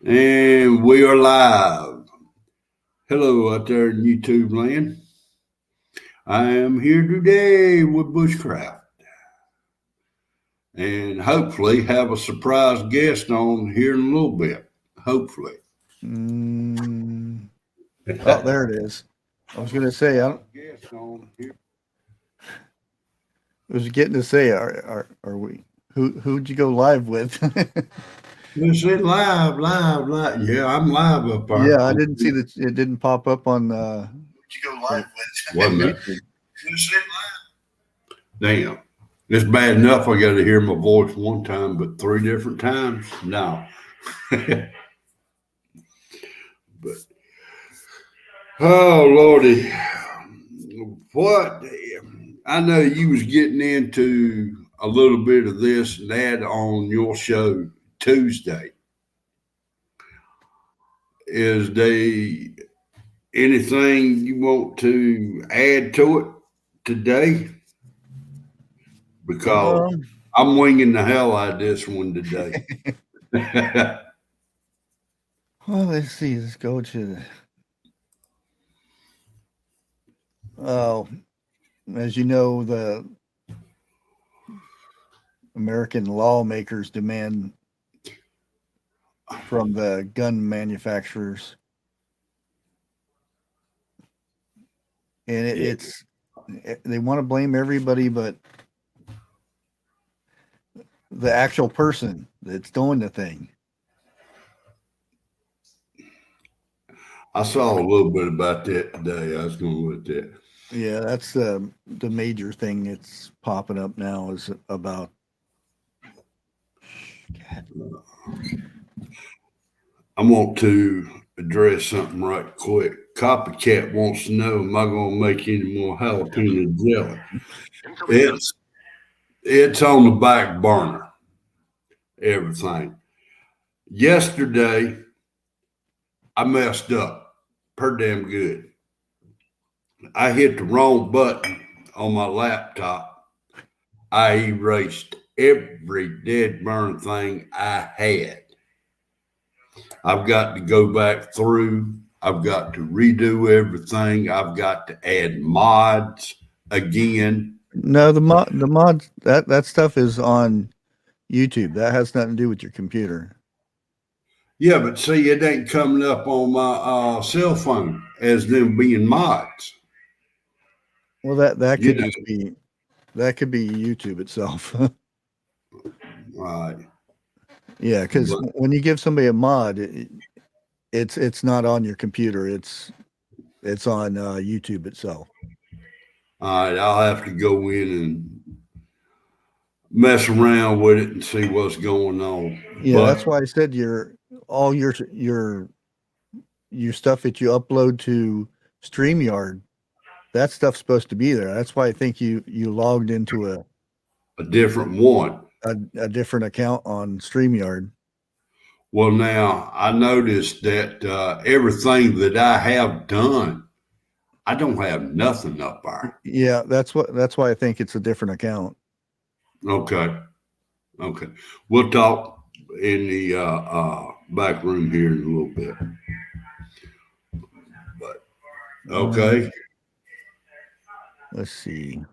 And we are live. Hello out there in YouTube land. I am here today with Bushcraft and hopefully have a surprise guest on here in a little bit. Hopefully. Mm, oh, there it is. I was going to say, Guest on here. I was getting to say, are we? Who'd you go live with? Let's say live. Yeah, I'm live up there. Yeah, I didn't see that. It didn't pop up on You go live with. Wait a on minute. YouTube. Let's say live. Damn. It's bad enough I got to hear my voice one time, but three different times? No. But oh Lordy, what I know you was getting into a little bit of this and that on your show Tuesday. Is there anything you want to add to it today? Because Um, I'm winging the hell out of this one today. well, let's see. Let's go to. Oh, as you know, the American lawmakers demand from the gun manufacturers, and they want to blame everybody, but the actual person that's doing the thing. I saw a little bit about that today. I was going with that. Yeah, that's the major thing that's popping up now is about. I want to address something right quick. Copycat wants to know, am I going to make any more jalapeno jelly? It's it's on the back burner. Everything. Yesterday, I messed up. Per damn good. I hit the wrong button on my laptop. I erased every dead burn thing I had. I've got to go back through. I've got to redo everything. I've got to add mods again. No, the mods that stuff is on YouTube. That has nothing to do with your computer. Yeah, but see, it ain't coming up on my cell phone as them being mods. Well, that You could know, just be YouTube itself. right? Yeah, because But when you give somebody a mod, it's not on your computer. It's on YouTube itself. all right, I'll have to go in and mess around with it and see what's going on. Yeah, But that's why I said all your stuff that you upload to StreamYard, that stuff's supposed to be there. That's why I think you logged into a different one. a different account on StreamYard. Well, now I noticed that everything that I have done, I don't have nothing up there. Yeah, that's why I think it's a different account. Okay, okay. We'll talk in the back room here in a little bit. But Um, okay. let's see.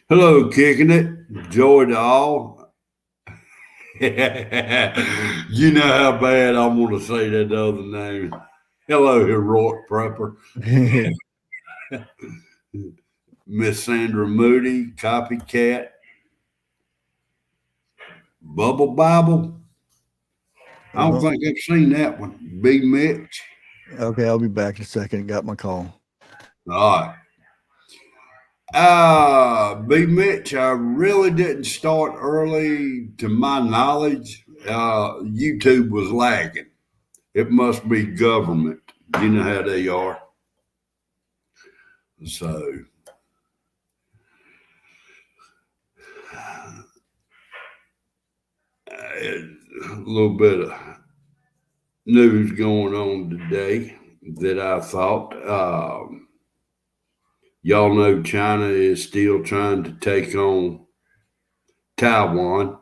Hello, kicking it. Joy to all. You know how bad I want to say that other name. Hello, heroic prepper. Miss Sandra Moody, copycat, Bubble Bible. I don't Well, think I've seen that one. Big Mitch. okay, I'll be back in a second. Got my call. All right. Big Mitch, I really didn't start early to my knowledge. YouTube was lagging. It must be government. You know how they are. So, a little bit of news going on today that I thought. Y'all know China is still trying to take on Taiwan,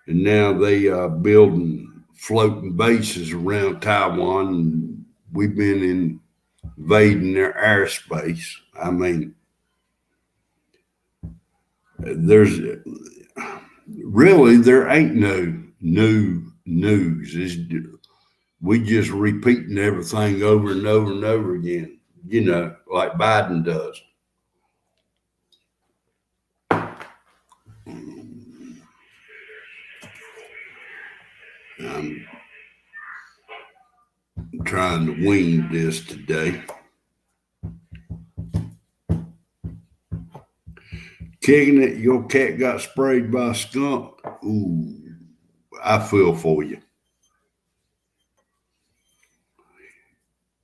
and now they are building floating bases around Taiwan, and we've been invading their airspace. I mean, there's really there ain't no new news. We just repeating everything over and over and over again, like Biden does. I'm trying to wing this today. Kicking it, your cat got sprayed by a skunk. Ooh, I feel for you.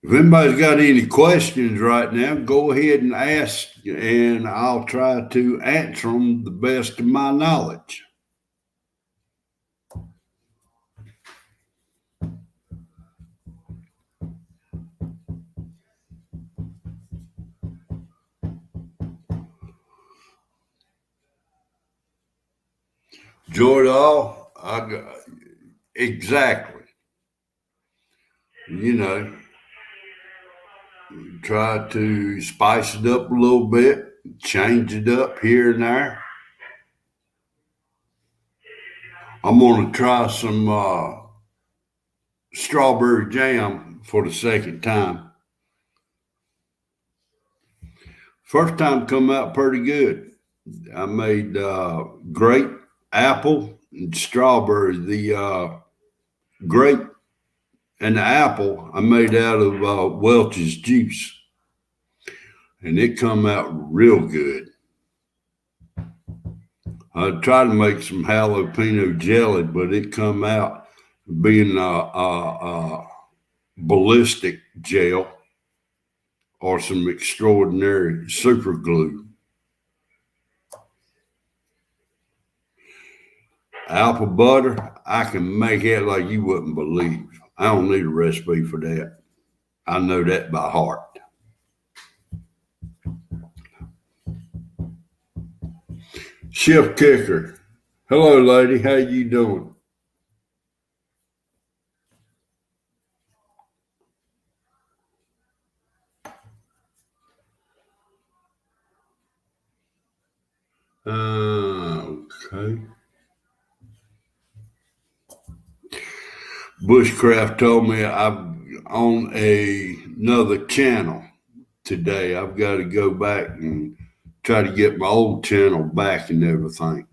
If anybody's got any questions right now, go ahead and ask, and I'll try to answer them the best of my knowledge. Jordan, exactly. Try to spice it up a little bit, change it up here and there. I'm going to try some strawberry jam for the second time. First time come out pretty good. I made grape, apple, and strawberry. The grape and the apple I made out of Welch's juice, and it come out real good. I tried to make some jalapeno jelly, but it come out being ballistic gel or some extraordinary super glue. Apple butter, I can make it like you wouldn't believe. I don't need a recipe for that. I know that by heart. Chef Kicker. Hello, lady. How you doing? Okay. Bushcraft told me I'm on another channel today. I've got to go back and try to get my old channel back and everything.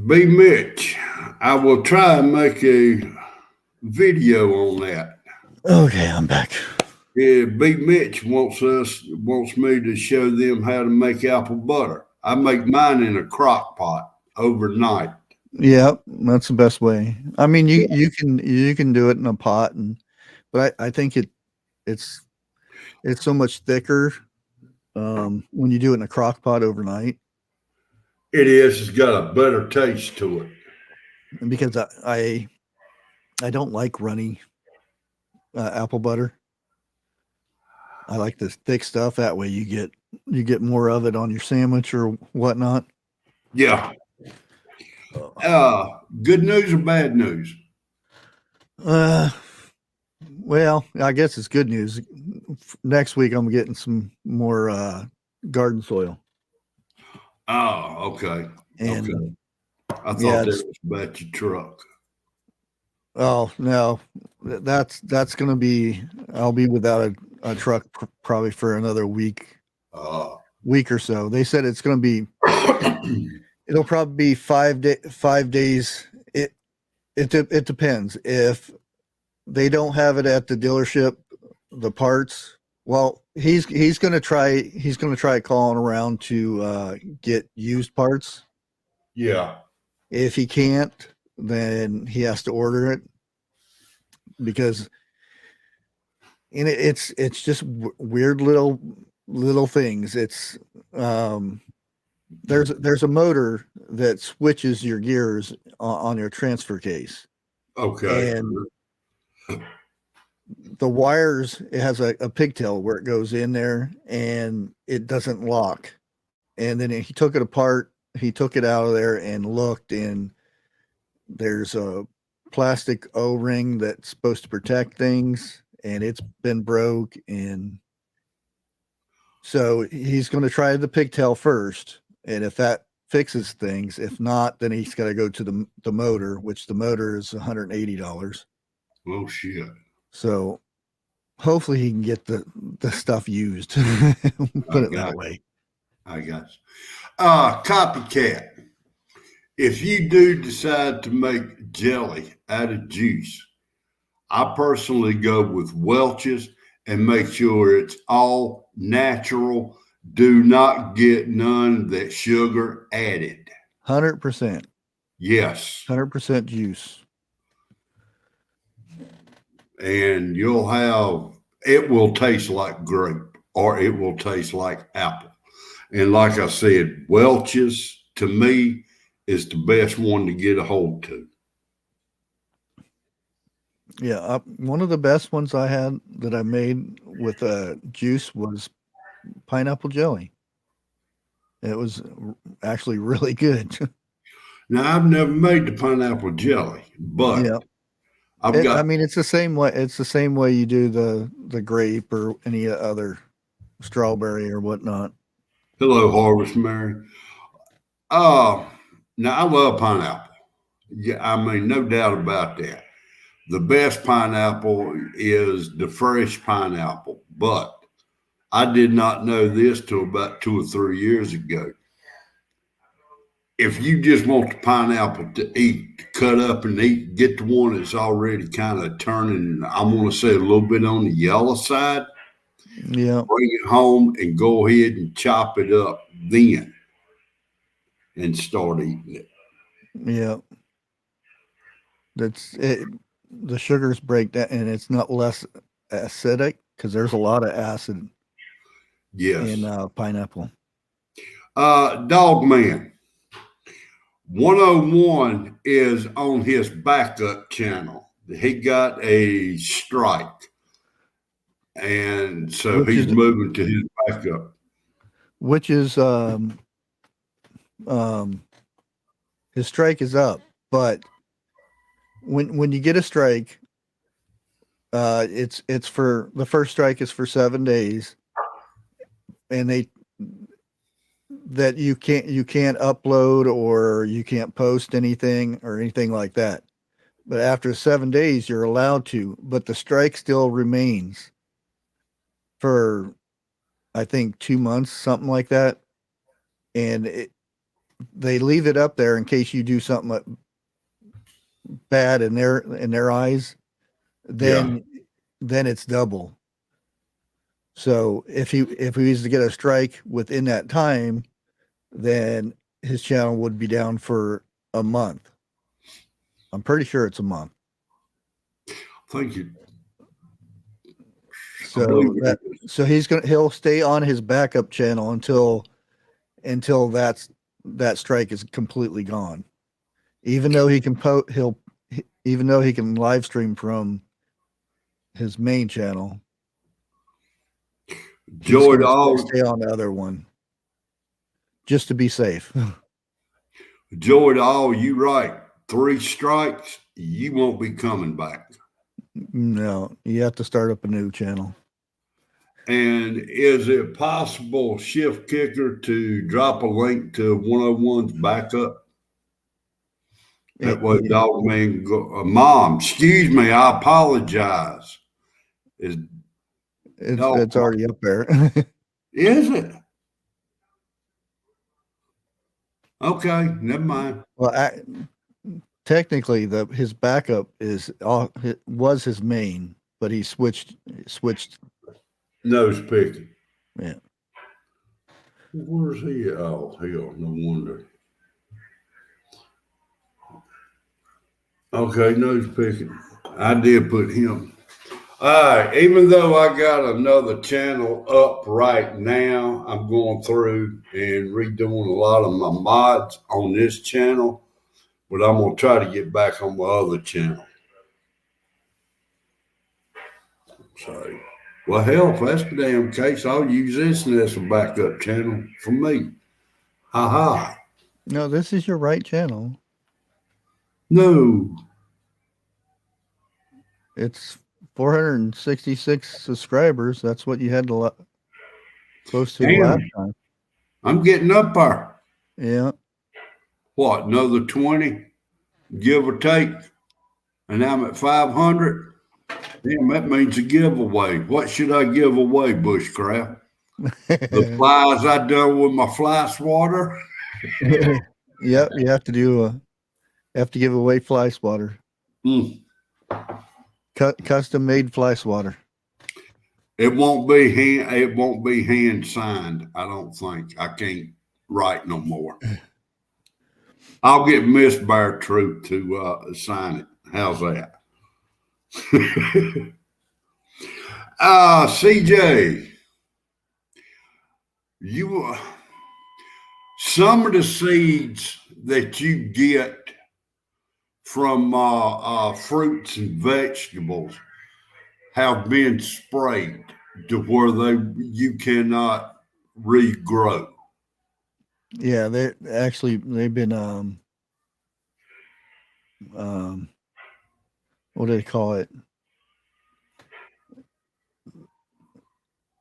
B. Mitch, I will try and make a video on that. Okay, I'm back. Yeah, B. Mitch wants me to show them how to make apple butter. I make mine in a crock pot overnight. Yeah, that's the best way. I mean, you can do it in a pot, but I think it's so much thicker when you do it in a crock pot overnight. It is. It's got a better taste to it. And because I don't like runny apple butter. I like this thick stuff. That way you get more of it on your sandwich or whatnot. Yeah. Good news or bad news? Well, I guess it's good news. Next week I'm getting some more garden soil. Oh, okay. And okay. I thought that was about your truck. Oh no, that's gonna be. I'll be without a truck probably for another week or so. They said it's gonna be. It'll probably be 5 days. It depends. If they don't have it at the dealership, the parts. Well, he's gonna try calling around to get used parts. Yeah. If he can't, then he has to order it because it's just weird little things. It's there's a motor that switches your gears on your transfer case, Okay. and the wires, it has a pigtail where it goes in there and it doesn't lock. And then he took it apart, he took it out of there and looked, and there's a plastic O-ring that's supposed to protect things, and it's been broke. And so he's going to try the pigtail first, and if that fixes things, if not, then he's got to go to the motor, which the motor is $180. Oh shit. So hopefully he can get the stuff used. Put it that way. I got you. Copycat. If you do decide to make jelly out of juice, I personally go with Welch's and make sure it's all natural. Do not get none of that sugar added. 100%. Yes. 100% juice. And it will taste like grape or it will taste like apple. And like I said, Welch's to me is the best one to get a hold to. Yeah, one of the best ones I had that I made with juice was pineapple jelly. It was actually really good. Now, I've never made the pineapple jelly, but yeah, I mean, it's the same way. It's the same way you do the grape or any other strawberry or whatnot. Hello, Harvest Mary. Now I love pineapple. Yeah, I mean, no doubt about that. The best pineapple is the fresh pineapple, but I did not know this till about 2 or 3 years ago. If you just want the pineapple to eat, to cut up and eat, get the one that's already kind of turning, I want to say a little bit on the yellow side. Yeah. Bring it home and go ahead and chop it up then and start eating it. Yeah. That's it. The sugars break down and it's not less acidic because there's a lot of acid in pineapple. Dog Man 101 is on his backup channel. He got a strike. And so he's moving to his backup. Which is his strike is up, but when you get a strike, it's for the first strike is for 7 days, and you can't upload or you can't post anything or anything like that. But after 7 days, you're allowed to, but the strike still remains for, I think, 2 months, something like that. And they leave it up there in case you do something bad in their eyes, then it's double. So if he was to get a strike within that time, then his channel would be down for a month. I'm pretty sure it's a month. Thank you. So he'll stay on his backup channel until that strike is completely gone. Even though he can live stream from his main channel. Joy to all. Stay on the other one, just to be safe. Joy to all, you right. 3 strikes, you won't be coming back. No, you have to start up a new channel. And is it possible, Shift Kicker, to drop a link to 101's backup? That way, Dog Man go. Mom, excuse me, I apologize. It's already up there. Is it? Okay, never mind. Well, technically, his backup was his main, but he switched. Nose picking. Yeah. Where's he? Oh, hell, no wonder. Okay, nose picking. I did put him. Even though I got another channel up right now, I'm going through and redoing a lot of my mods on this channel, but I'm going to try to get back on my other channel. So, well, hell, if that's the damn case, I'll use this as a backup channel for me. Ha. No, this is your right channel. No. It's 466 subscribers. That's what you had to close to Damn. last time. I'm getting up there. Yeah. What, another 20, give or take? And I'm at 500. Damn, that means a giveaway. What should I give away, Bushcraft? The flies I done with my fly swatter. Yep, you have to give away fly swatter. Custom made fly swatter. It won't be hand signed. I don't think. I can't write no more. I'll get Miss Bear Truth to sign it. How's that? CJ, some of the seeds that you get from fruits and vegetables have been sprayed to where you cannot regrow. Yeah, they've been what do they call it?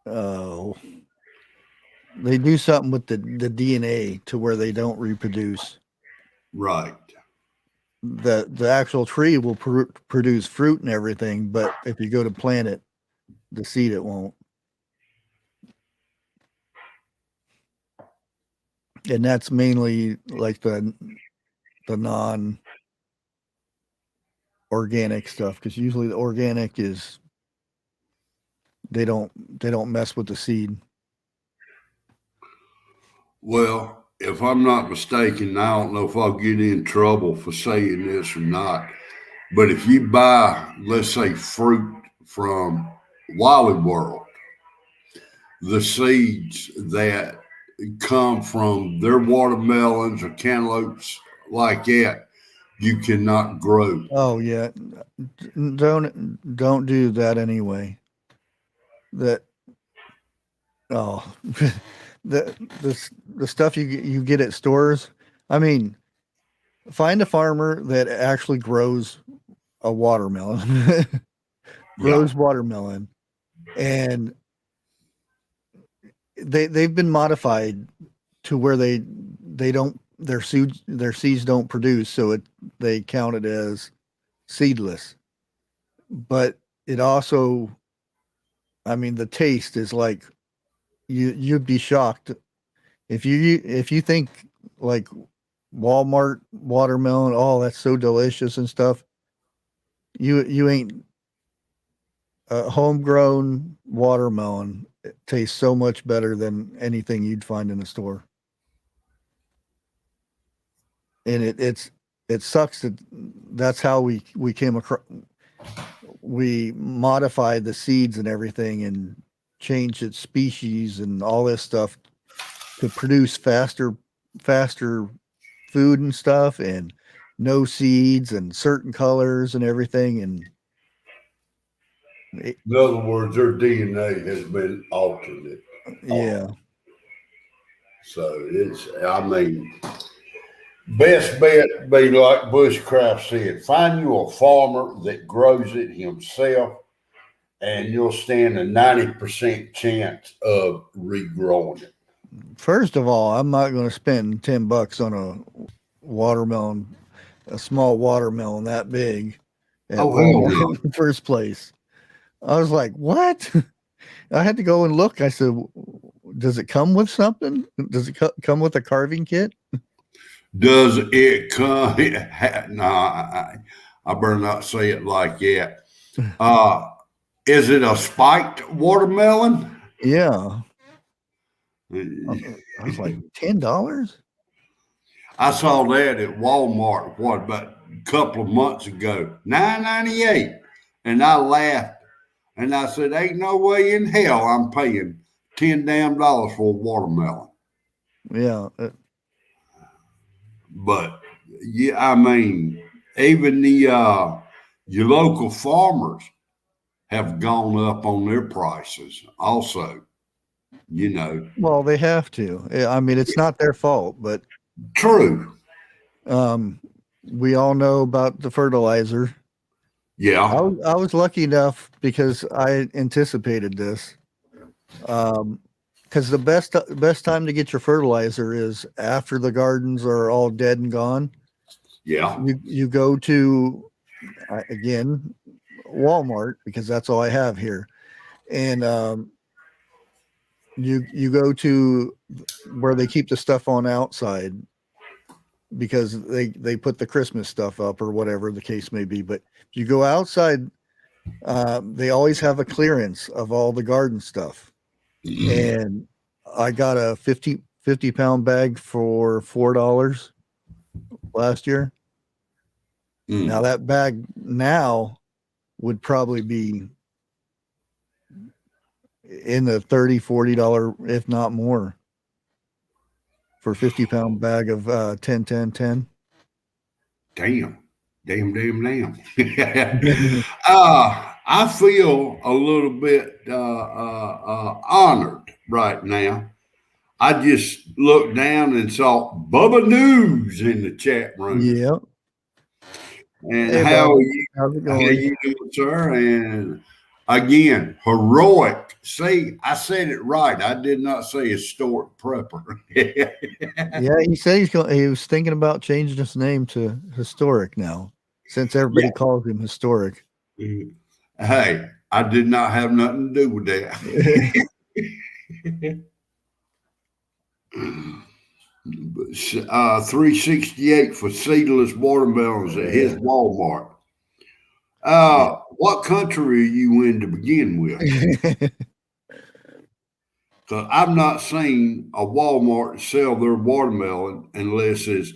Oh, they do something with the DNA to where they don't reproduce. Right. The actual tree will produce fruit and everything, but if you go to plant it, the seed, it won't. And that's mainly like the non organic stuff, because usually the organic is they don't mess with the seed. Well, if I'm not mistaken, I don't know if I'll get in trouble for saying this or not, but if you buy, let's say, fruit from Wally World, the seeds that come from their watermelons or cantaloupes like that, you cannot grow. Oh yeah, don't do that anyway. The stuff you get at stores. I mean, find a farmer that actually grows a watermelon, watermelon, and they've been modified to where their seeds don't produce, so they count it as seedless. But it also, I mean, the taste is like you'd be shocked if you think like Walmart watermelon, oh, that's so delicious and stuff. You ain't a homegrown watermelon. It tastes so much better than anything you'd find in the store. And it sucks that that's how we came across. We modified the seeds and everything and changed its species and all this stuff to produce faster food and stuff, and no seeds and certain colors and everything. And in other words, their DNA has been altered. Yeah. So I mean, best bet be like Bushcraft said, find you a farmer that grows it himself, and you'll stand a 90% chance of regrowing it. First of all, I'm not going to spend $10 on a watermelon, a small watermelon that big. In the first place. I was like, what? I had to go and look. I said, does it come with something? Does it come with a carving kit? Does it come? Nah, I better not say it like that. Is it a spiked watermelon? Yeah. I was like, $10? I saw that at Walmart, about a couple of months ago, $9.98. And I laughed. And I said, ain't no way in hell I'm paying $10 damn for a watermelon. Yeah. But yeah, I mean, even your local farmers have gone up on their prices also, you know. Well, they have to. I mean, it's not their fault, but True. we all know about the fertilizer. Yeah. I was lucky enough because I anticipated this. Because the best time to get your fertilizer is after the gardens are all dead and gone. Yeah. You go to again Walmart, because that's all I have here, and you go to where they keep the stuff on outside, because they put the Christmas stuff up or whatever the case may be. But if you go outside, they always have a clearance of all the garden stuff. And I got a 50 pound bag for $4 last year. Now that bag now would probably be in the $30-$40, if not more, for 50 pound bag of 10-10-10. Damn. I feel a little bit honored right now. I just looked down and saw Bubba News in the chat room. Yeah. And Hey, how Bob, are how's it how going? you doing, sir? And again, heroic. See, I said it right. I did not say historic prepper. Yeah, he said he was thinking about changing his name to Historic now, since everybody calls him Historic. Hey, I did not have nothing to do with that. 368 for seedless watermelons at his Walmart. What country are you in to begin with? Because I've not seen a Walmart sell their watermelon unless it's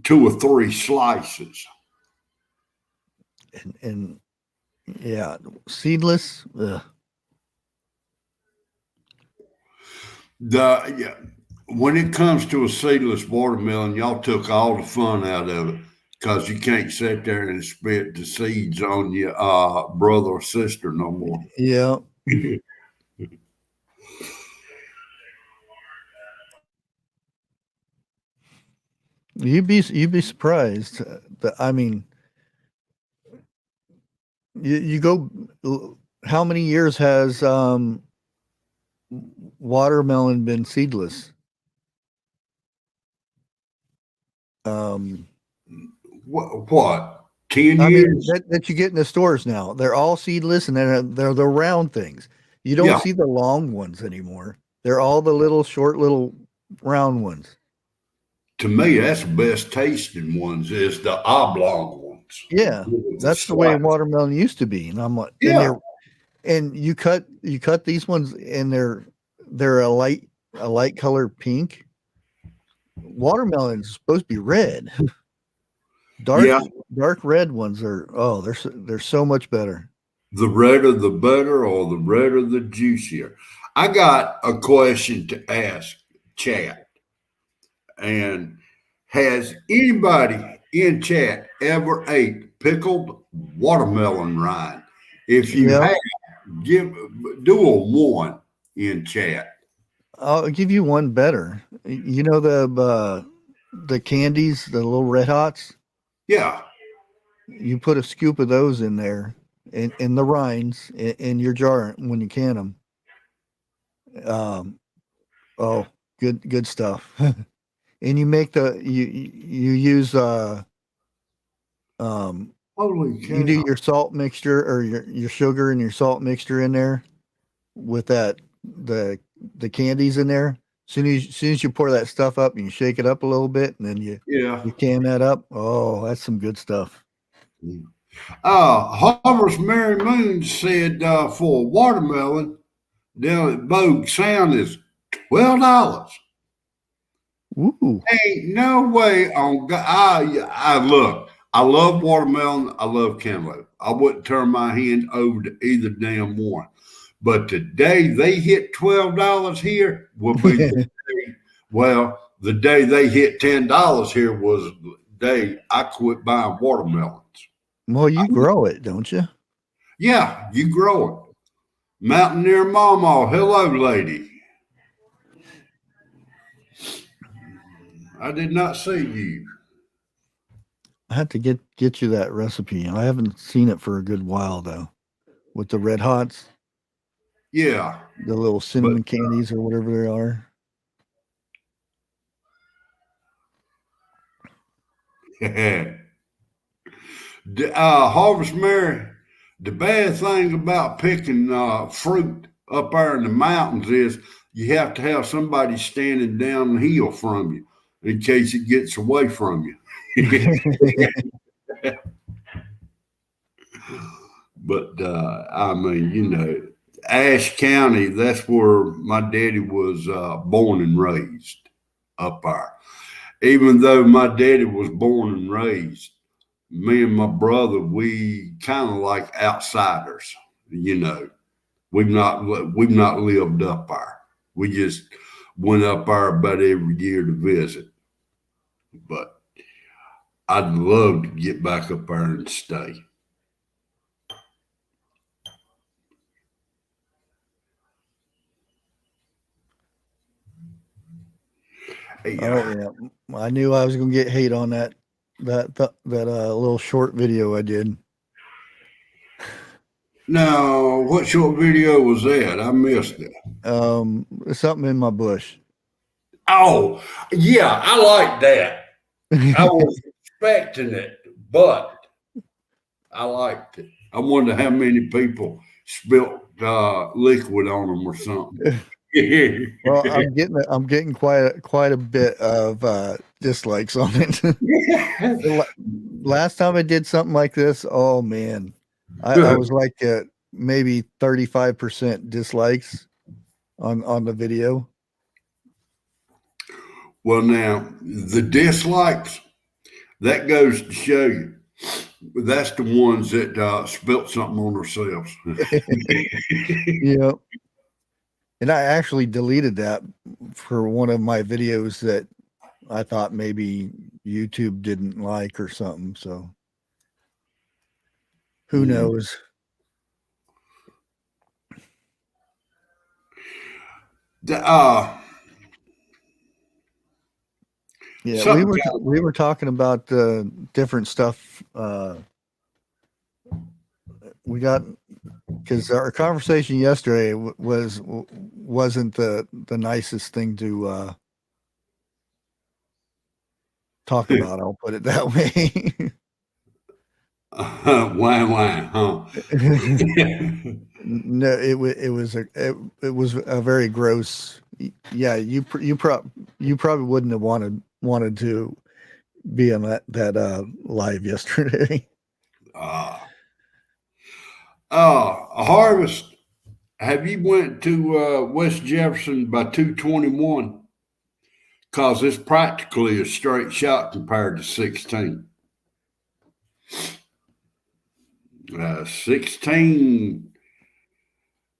2 or 3 slices. and yeah, seedless. Ugh. When it comes to a seedless watermelon, y'all took all the fun out of it, because you can't sit there and spit the seeds on your brother or sister no more. Yeah. You'd be surprised. I mean, you go. How many years has watermelon been seedless? What? 10 I years? mean, that you get in the stores now. They're all seedless, and they're the round things. You don't see the long ones anymore. They're all the little short, little round ones. To me, that's the best tasting ones, is the oblong ones. Yeah, that's the way watermelon used to be. And I'm like, and you cut these ones, and they're a light color pink. Watermelon is supposed to be red. Dark red ones are they're so much better. The redder the better, or the redder the juicier. I got a question to ask chat. And has anybody in chat ever ate pickled watermelon rind? If you have, do a 1 in chat. I'll give you one better. You know the candies, the little Red Hots? Yeah. You put a scoop of those in there, in the rinds, in your jar when you can them. Good stuff. And you make you use holy cow. You do your salt mixture, or your sugar and your salt mixture in there with the candies in there. Soon as you pour that stuff up, and you shake it up a little bit, and then you can that up. Oh, that's some good stuff. Harvest Mary Moon said for a watermelon down at Bogue Sound is $12. Ooh. Ain't no way on God. I look, I love watermelon. I love cantaloupe. I wouldn't turn my hand over to either damn one. But the day they hit $12 here will be the day, well, the day they hit $10 here was the day I quit buying watermelons. Well, you grow it, don't you? Yeah, you grow it. Mountaineer Mama, hello, lady. I did not see you. I have to get you that recipe. I haven't seen it for a good while though. With the red hots, Yeah, the little cinnamon candies or whatever they are. Harvest Mary, the bad thing about picking fruit up there in the mountains is you have to have somebody standing down the hill from you in case it gets away from you. But I mean, you know, Ashe County, that's where my daddy was born and raised up there. Even though my daddy was born and raised, me and my brother, we kind of like outsiders, you know. We've not lived up there. We just went up there about every year to visit. But I'd love to get back up there and stay. Yeah. Oh yeah, I knew I was gonna get hate on that little short video I did. Now, what short video was that? I missed it. Something in my bush. Oh, yeah, I like that. I was expecting it, but I liked it. I wonder how many people spilt liquid on them or something. Well, I'm getting quite a bit of dislikes on it. Last time I did something like this, oh man, I was like at maybe 35% dislikes on the video. Well, now the dislikes, that goes to show you that's the ones that spilt something on themselves. Yeah. And I actually deleted that for one of my videos that I thought maybe YouTube didn't like or something. So who knows? Yeah, we were talking about different stuff. We got, because our conversation yesterday wasn't the nicest thing to talk about. I'll put it that way. Why, huh? No, it was a very gross. Yeah, you probably wouldn't have wanted to be on that live yesterday. Harvest, have you went to West Jefferson by 221? Because it's practically a straight shot compared to 16. 16,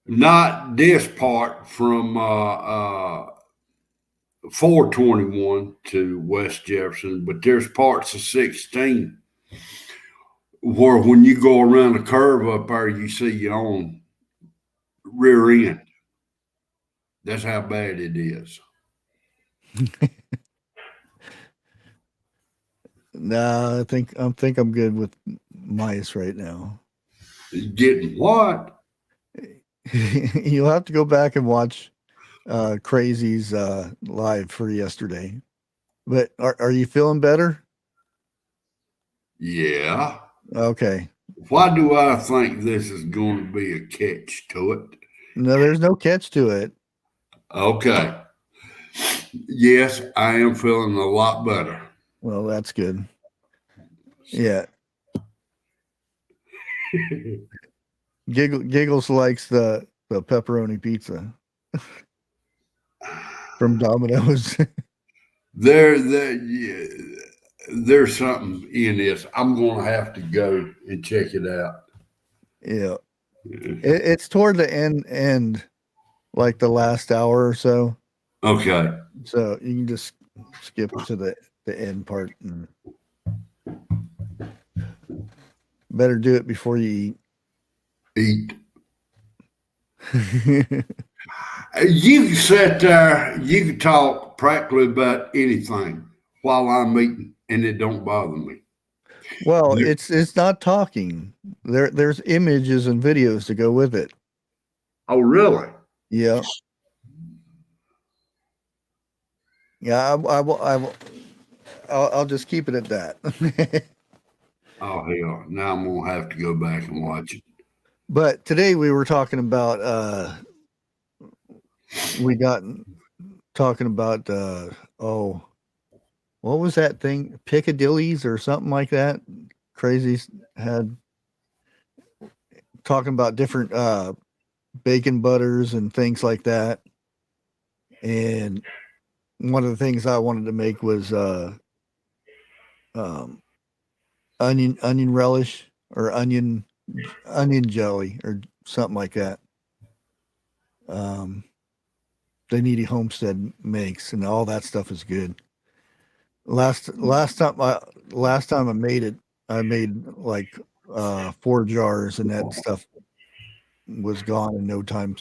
not this part from 421 to West Jefferson, but there's parts of 16 where when you go around the curve up there, you see your own rear end. That's how bad it is. No, I think I'm good with mice right now. Getting what? You'll have to go back and watch Crazy's live for yesterday. But are you feeling better? Yeah. Okay. Why do I think this is going to be a catch to it? No, there's no catch to it. Okay. Yes, I am feeling a lot better. Well, that's good. Yeah. Giggles likes the pepperoni pizza from Domino's. There, there's something in this. I'm gonna have to go and check it out. Yeah. It's toward the end, like the last hour or so. Okay. So you can just skip to the end part. And better do it before you Eat. eat. You can sit there, you can talk practically about anything while I'm eating, and it don't bother me. Well, it's not talking. There's images and videos to go with it. Oh, really? Yeah. Yeah, I'll just keep it at that. Oh, hell. Now I'm going to have to go back and watch it. But today we were talking about we got talking about oh, what was that thing? Piccadilly's or something like that. Crazy had talking about different bacon butters and things like that. And one of the things I wanted to make was onion relish or onion jelly or something like that. The Needy Homestead makes, and all that stuff is good. Last time I made it, I made like 4 jars, and that stuff was gone in no time.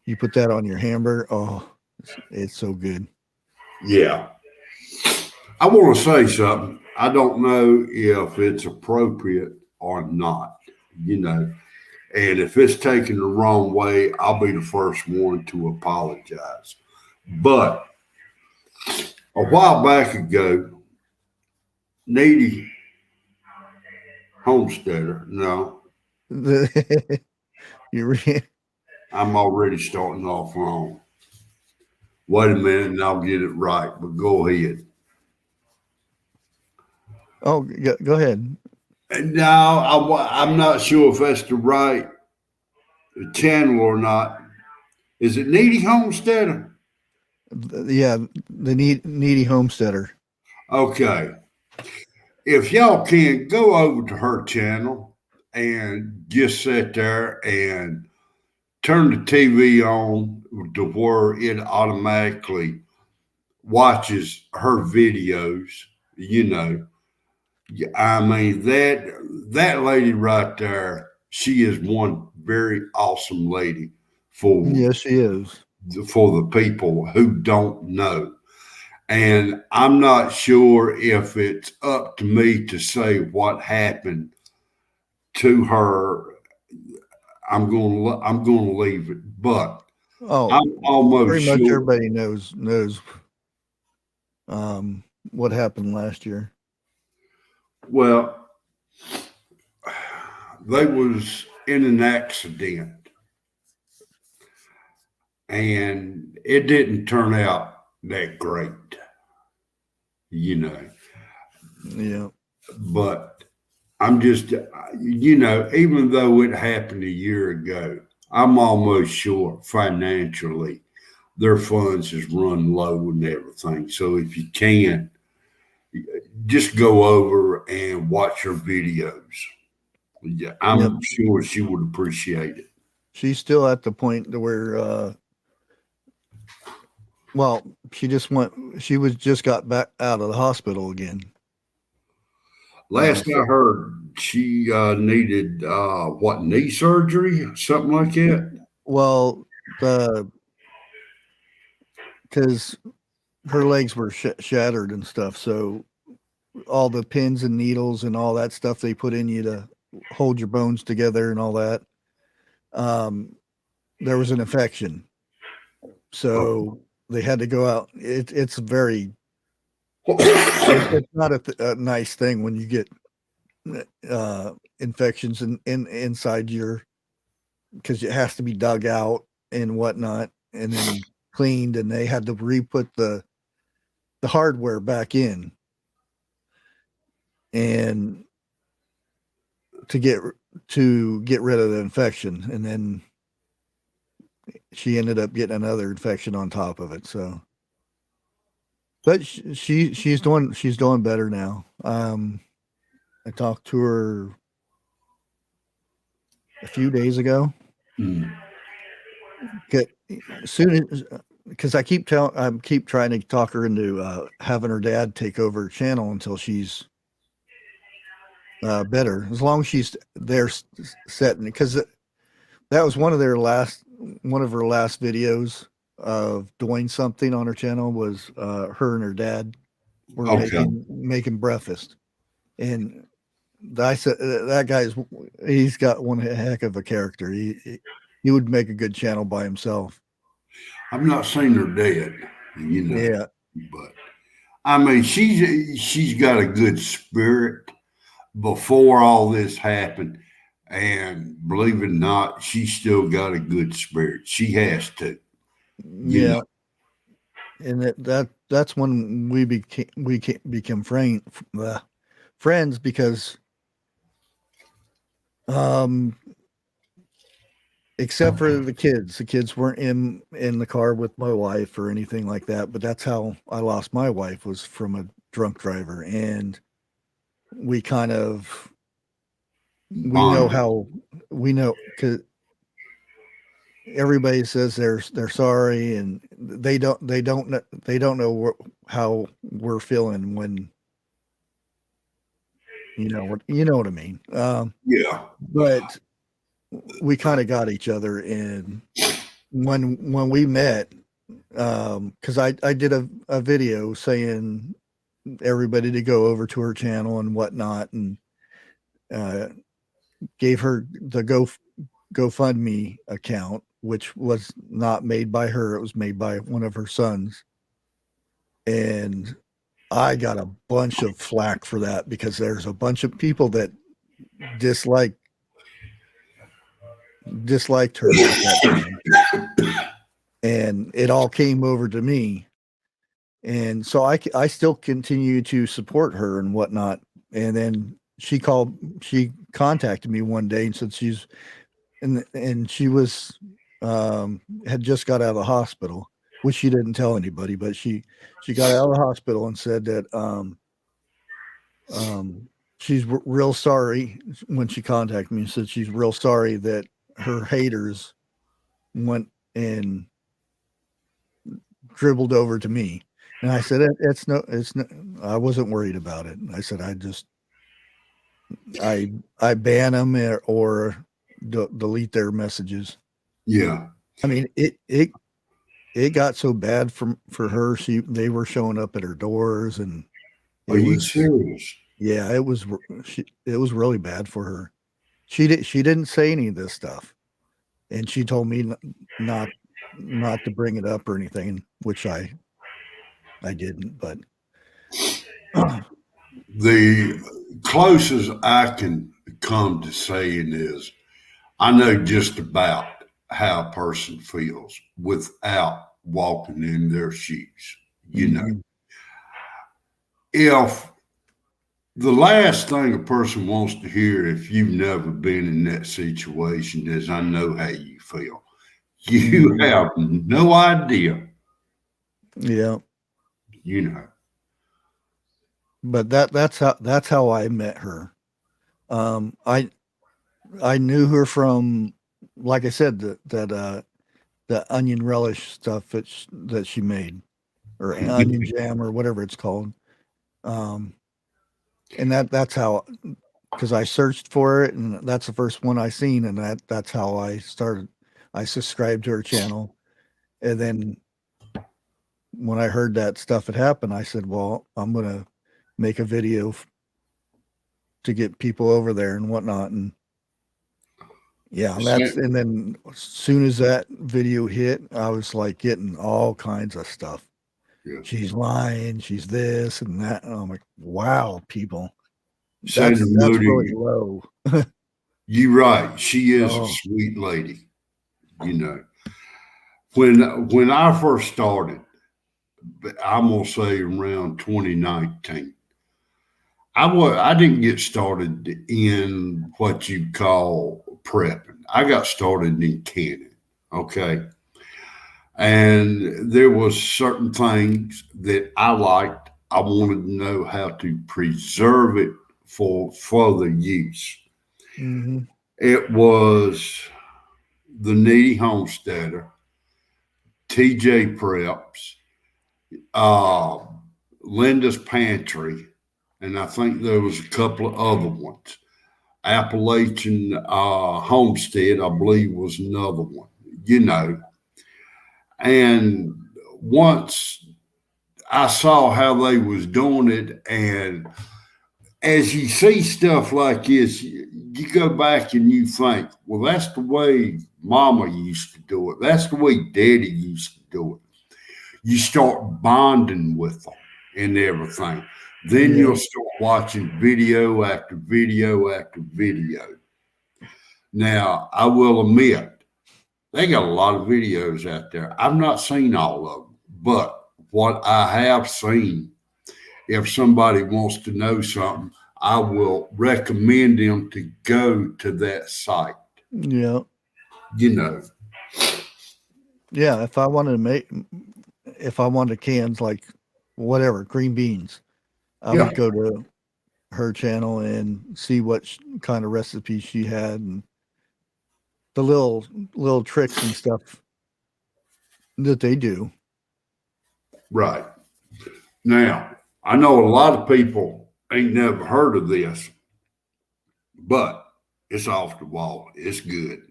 You put that on your hamburger, oh, it's so good. Yeah. I want to say something. I don't know if it's appropriate or not, you know. And if it's taken the wrong way, I'll be the first one to apologize. But a while back ago, Needy Homesteader, no, You I'm already starting off wrong. Wait a minute and I'll get it right, but go ahead. Oh, go ahead. No, I'm not sure if that's the right channel or not. Is it Needy Homesteader? Yeah, the Needy Homesteader. Okay. If y'all can go over to her channel and just sit there and turn the TV on to where it automatically watches her videos, you know. I mean that lady right there, she is one very awesome lady for Yes, she is. for the people who don't know. And I'm not sure if it's up to me to say what happened to her. I'm going to leave it, but Oh, I'm almost pretty much sure. everybody knows what happened last year. Well, they was in an accident, and it didn't turn out that great, you know. Yeah. But I'm just, you know, even though it happened a year ago, I'm almost sure financially their funds is run low and everything. So if you can, just go over and watch her videos. Yeah, Yep. I'm sure she would appreciate it. She's still at the point to where well, she was just got back out of the hospital again. Last I heard, she needed what, knee surgery, something like that. Well, because her legs were shattered and stuff, so all the pins and needles and all that stuff they put in you to hold your bones together and all that, there was an infection, so they had to go out. It's very it's not a nice thing when you get infections in inside your, because it has to be dug out and whatnot and then cleaned, and they had to re-put the hardware back in and to get rid of the infection, and then she ended up getting another infection on top of it. So But she's doing better now. I talked to her a few days ago. Soon as, because I keep trying to talk her into having her dad take over her channel until she's better. As long as she's there setting, because that was one of her last videos of doing something on her channel was her and her dad were making breakfast, and I said that he's got one heck of a character. He would make a good channel by himself. I've not seen her dead, Yeah, but I mean she's got a good spirit before all this happened, and believe it or not, she's still got a good spirit. She has to. Yeah. And that's when we became friends because except for the kids weren't in the car with my wife or anything like that, but that's how I lost my wife, was from a drunk driver. And we kind of we know because everybody says they're sorry, and they don't know how we're feeling when you know what I mean. Yeah, but we kind of got each other, and when we met, because I did a video saying everybody to go over to her channel and whatnot, and gave her the GoFundMe account, which was not made by her. It was made by one of her sons. And I got a bunch of flack for that because there's a bunch of people that disliked her at that time. And it all came over to me. And so I still continue to support her and whatnot. And then she contacted me one day and said and she was had just got out of the hospital, which she didn't tell anybody, but she got out of the hospital and said that she's real sorry. When she contacted me, said she's real sorry that her haters went and dribbled over to me. And I said, it's no, I wasn't worried about it. I said, I ban them or delete their messages. Yeah. I mean, it got so bad for her. They were showing up at her doors, and Are you serious? Yeah, it was really bad for her. She didn't say any of this stuff, and she told me not to bring it up or anything, which I didn't. But the closest I can come to saying is I know just about how a person feels without walking in their shoes. You know, if the last thing a person wants to hear, if you've never been in that situation, is I know how you feel. You have no idea. Yeah. You know. But that's how I met her. I knew her from, like I said, the onion relish stuff that she made, or onion jam, or whatever it's called. And that's how, because I searched for it, and that's the first one I seen, and that's how I started. I subscribed to her channel, and then when I heard that stuff had happened, I said, well, I'm gonna make a video to get people over there and whatnot. And yeah, and then as soon as that video hit, I was like getting all kinds of stuff. Yeah. She's lying, she's this and that. And I'm like, wow, people. That's really low. You're right. She is a sweet lady. You know, when I first started, I'm gonna say around 2019, I didn't get started in what you call prepping. I got started in canning. Okay. And there was certain things that I liked. I wanted to know how to preserve it for further use. Mm-hmm. It was the Needy Homesteader, TJ Preps, uh, Linda's Pantry, and I think there was a couple of other ones. Appalachian Homestead, I believe, was another one. You know, and once I saw how they was doing it, and as you see stuff like this, you go back and you think, well, that's the way Mama used to do it. That's the way Daddy used to do it. You start bonding with them and everything. Then Yeah. you'll start watching video after video after video. Now, I will admit, they got a lot of videos out there. I've not seen all of them, but what I have seen, if somebody wants to know something, I will recommend them to go to that site. Yeah. You know, Yeah. If I wanted cans like whatever, green beans, I yeah, would go to her channel and see what kind of recipes she had and the little tricks and stuff that they do. right. Now, I know a lot of people ain't never heard of this, but it's off the wall. It's good.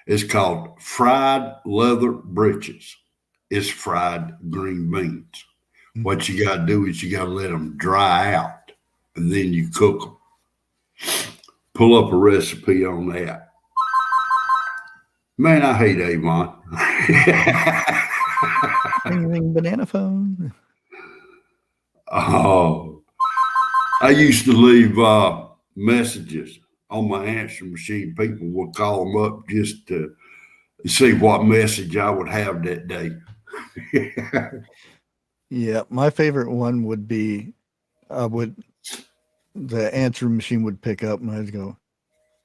It's called fried leather britches. It's fried green beans. What you got to do is you got to let them dry out and then you cook them. Pull up a recipe on that. Man, I hate Avon. Ring, ring, banana phone. Oh, I used to leave messages on my answering machine. People would call them up just to see what message I would have that day. Yeah, my favorite one would be the answer machine would pick up and I'd go,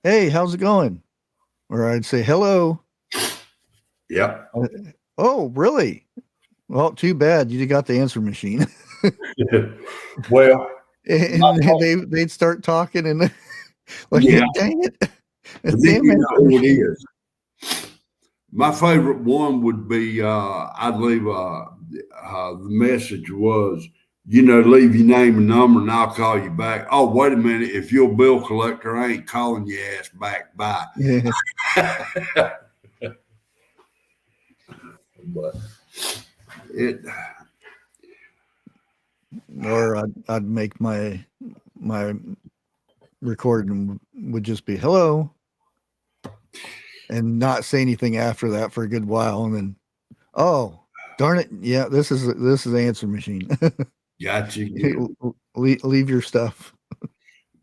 "Hey, how's it going?" Or I'd say, "Hello." Yep. Oh, really? Well, too bad you got the answer machine. Well, And they'd start talking and like, yeah, dang it. and then Damn you it. know who it is. My favorite one would be I'd leave the message was, leave your name and number and I'll call you back. Oh, wait a minute. If you're a bill collector, I ain't calling your ass back. Bye. Yeah. But it, Or I'd make my recording would just be hello and not say anything after that for a good while. And then, oh, darn it. Yeah, this is answer machine. got you. Leave your stuff.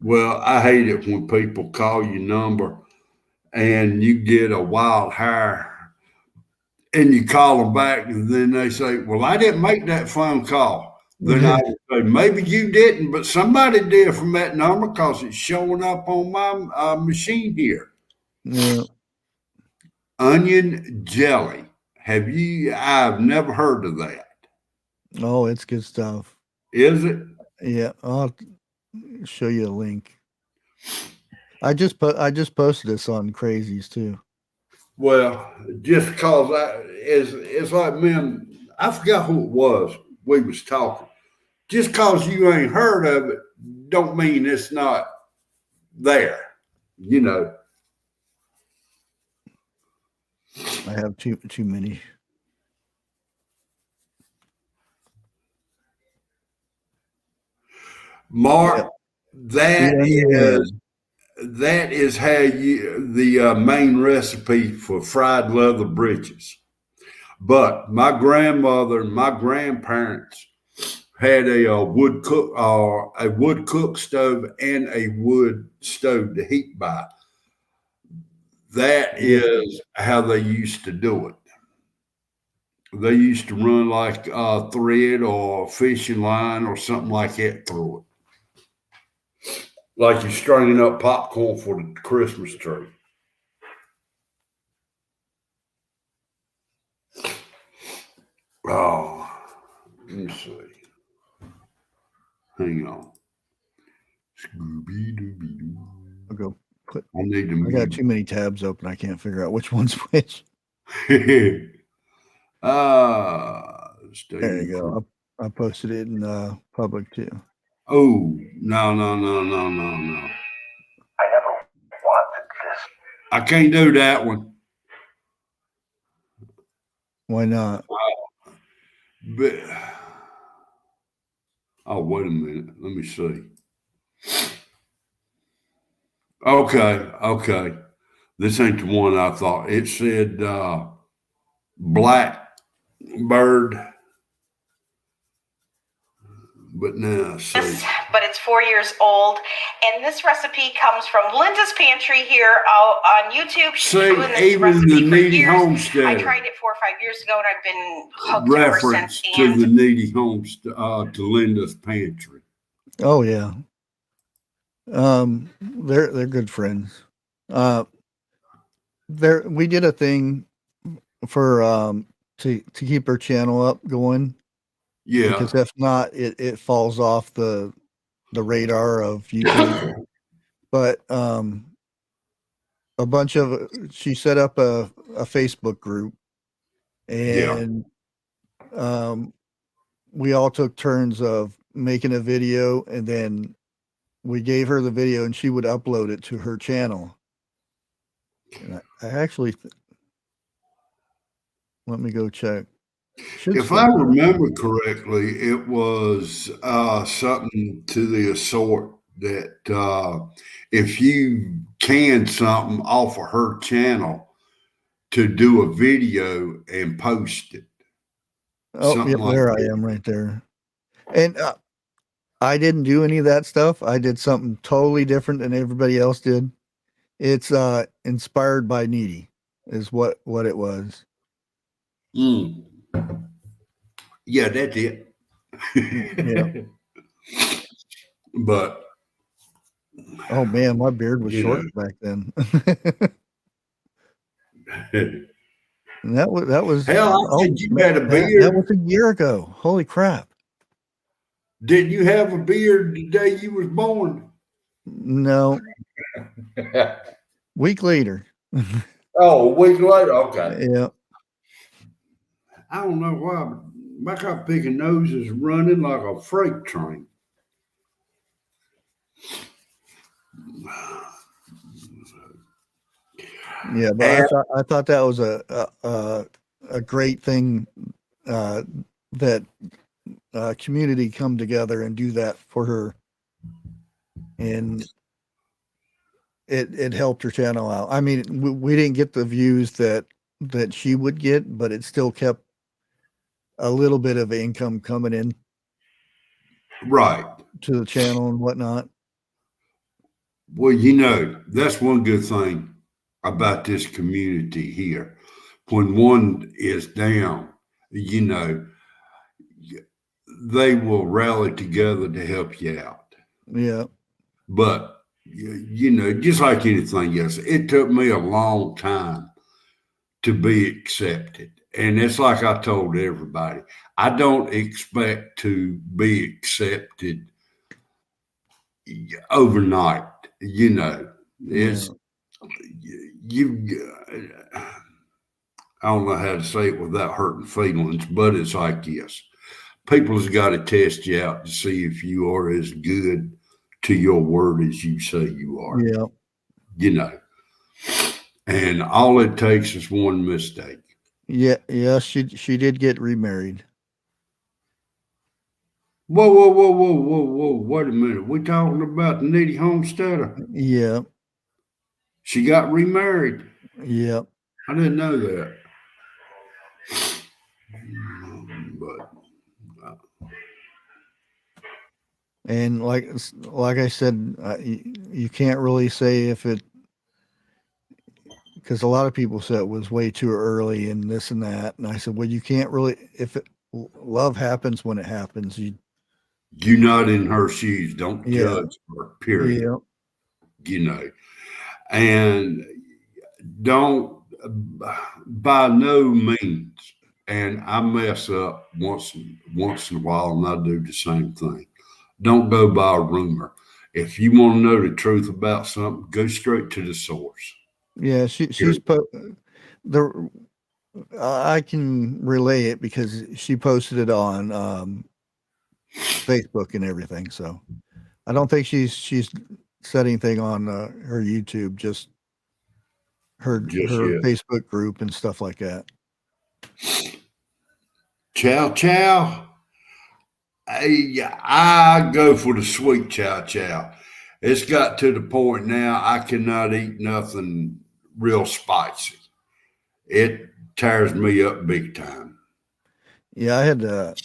Well, I hate it when people call your number and you get a wild hair and you call them back and then they say, well, I didn't make that phone call. Then I would say, maybe you didn't, but somebody did from that number because it's showing up on my machine here. Yeah. Onion jelly. I've never heard of that. Oh, it's good stuff. Is it? Yeah, I'll show you a link. I just posted this on Crazies too. Well, just because it's like, man, I forgot who it was we was talking. Just because you ain't heard of it, don't mean it's not there. I have too many. Mark, Yep. that is how the main recipe for fried leather britches. But my grandmother and my grandparents had a wood cook stove and a wood stove to heat by. That is how they used to do it. They used to run like thread or fishing line or something like that through it. Like you're stringing up popcorn for the Christmas tree. Oh, let me see. Hang on. Scooby Dooby Doo. I'll go put. I need to I got mute. too many tabs open. I can't figure out which one's which. There you go. I posted it in public too. Oh, no. I never wanted this. I can't do that one. Why not? But, oh, wait a minute. Let me see. Okay. This ain't the one I thought. It said Blackbird. But now, see. But it's 4 years old, and this recipe comes from Linda's Pantry here on YouTube. She's See, doing this even recipe the for Needy years. Homestead. I tried it 4 or 5 years ago, and I've been hooked ever Reference since. to the Needy Homestead, to Linda's Pantry. Oh yeah. They're good friends. We did a thing for to keep her channel up going. Yeah. Because if not, it falls off the radar of YouTube. But a bunch of she set up a Facebook group, and we all took turns of making a video, and then we gave her the video, and she would upload it to her channel. And I actually let me go check. If I remember correctly, it was something to the sort that if you can something off of her channel to do a video and post it. Oh, yeah, there I am right there. And I didn't do any of that stuff. I did something totally different than everybody else did. It's inspired by Needy is what it was. Yeah, that's it. Yeah. But oh man, my beard was short back then. And that was hell. You had a beard. That was a year ago. Holy crap! Did you have a beard the day you was born? No. Week later. Oh, a week later. Okay. Yeah. I don't know why, but my cop picking nose is running like a freight train. Yeah, but I thought that was a great thing that community come together and do that for her, and it helped her channel out. I mean, we didn't get the views that she would get, but it still kept a little bit of income coming in, right, to the channel and whatnot. Well, you know, that's one good thing about this community here. When one is down, you know, they will rally together to help you out. Yeah. But, you know, just like anything else, it took me a long time to be accepted. And it's like I told everybody, I don't expect to be accepted overnight. You know, it's I don't know how to say it without hurting feelings, but it's like this. People's got to test you out to see if you are as good to your word as you say you are. Yeah. You know, and all it takes is one mistake. Yeah, she did get remarried. Whoa. Wait a minute. We talking about the Needy Homesteader? Yeah. She got remarried. Yeah. I didn't know that. But and like I said, you can't really say if it, because a lot of people said it was way too early and this and that. And I said, well, you can't really, love happens when it happens. You're not in her shoes. Don't judge her, period. Yeah. You know, and don't, by no means, and I mess up once in a while, and I do the same thing. Don't go by a rumor. If you want to know the truth about something, go straight to the source. Yeah, she's the I can relay it because she posted it on Facebook and everything. So I don't think she's said anything on her YouTube, just her Yet. Facebook group and stuff like that. Chow chow. I go for the sweet chow chow. It's got to the point now I cannot eat nothing real spicy. It tears me up big time. Yeah, I had the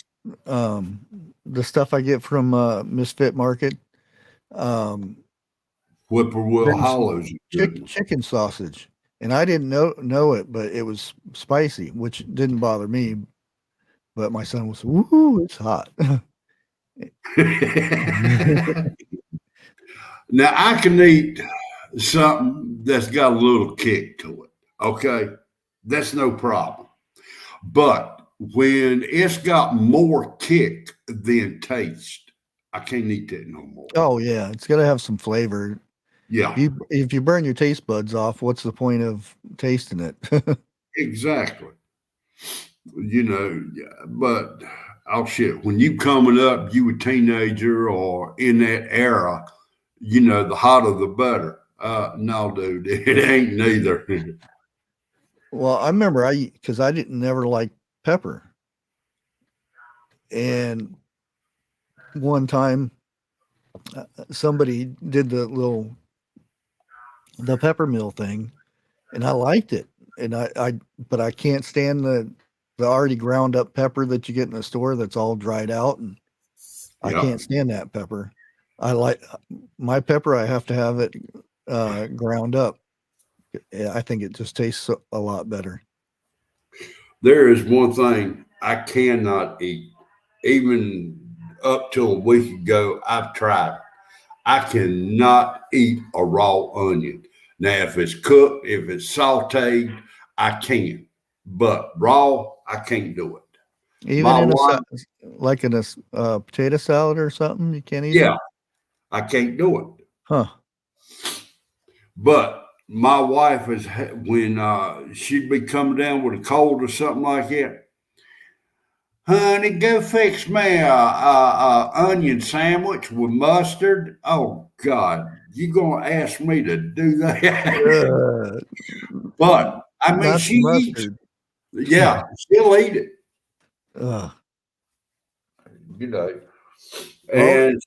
stuff I get from Misfit Market. Whippoorwill Hollows. Chicken sausage. And I didn't know it, but it was spicy, which didn't bother me. But my son was, "Woo, it's hot." Now I can eat something that's got a little kick to it. Okay. That's no problem. But when it's got more kick than taste, I can't eat that no more. Oh yeah, it's gotta have some flavor. Yeah. If you burn your taste buds off, what's the point of tasting it? Exactly. But shit, when you coming up, you a teenager or in that era, the hotter the better. No, dude, it ain't neither. Well, I remember because I didn't never like pepper. And one time somebody did the pepper mill thing and I liked it. And but I can't stand the already ground up pepper that you get in the store that's all dried out. And I can't stand that pepper. I like my pepper. I have to have it ground up. I think it just tastes a lot better. There is one thing I cannot eat. Even up till a week ago, I've tried it. I cannot eat a raw onion. Now, if it's cooked, if it's sauteed, I can. But raw, I can't do it. Even in a potato salad or something, you can't eat it? Yeah, I can't do it. Huh. But my wife is when she'd be coming down with a cold or something like that. Honey, go fix me a onion sandwich with mustard. Oh God, you gonna ask me to do that? But I mean, she eats. Yeah, she'll eat it. And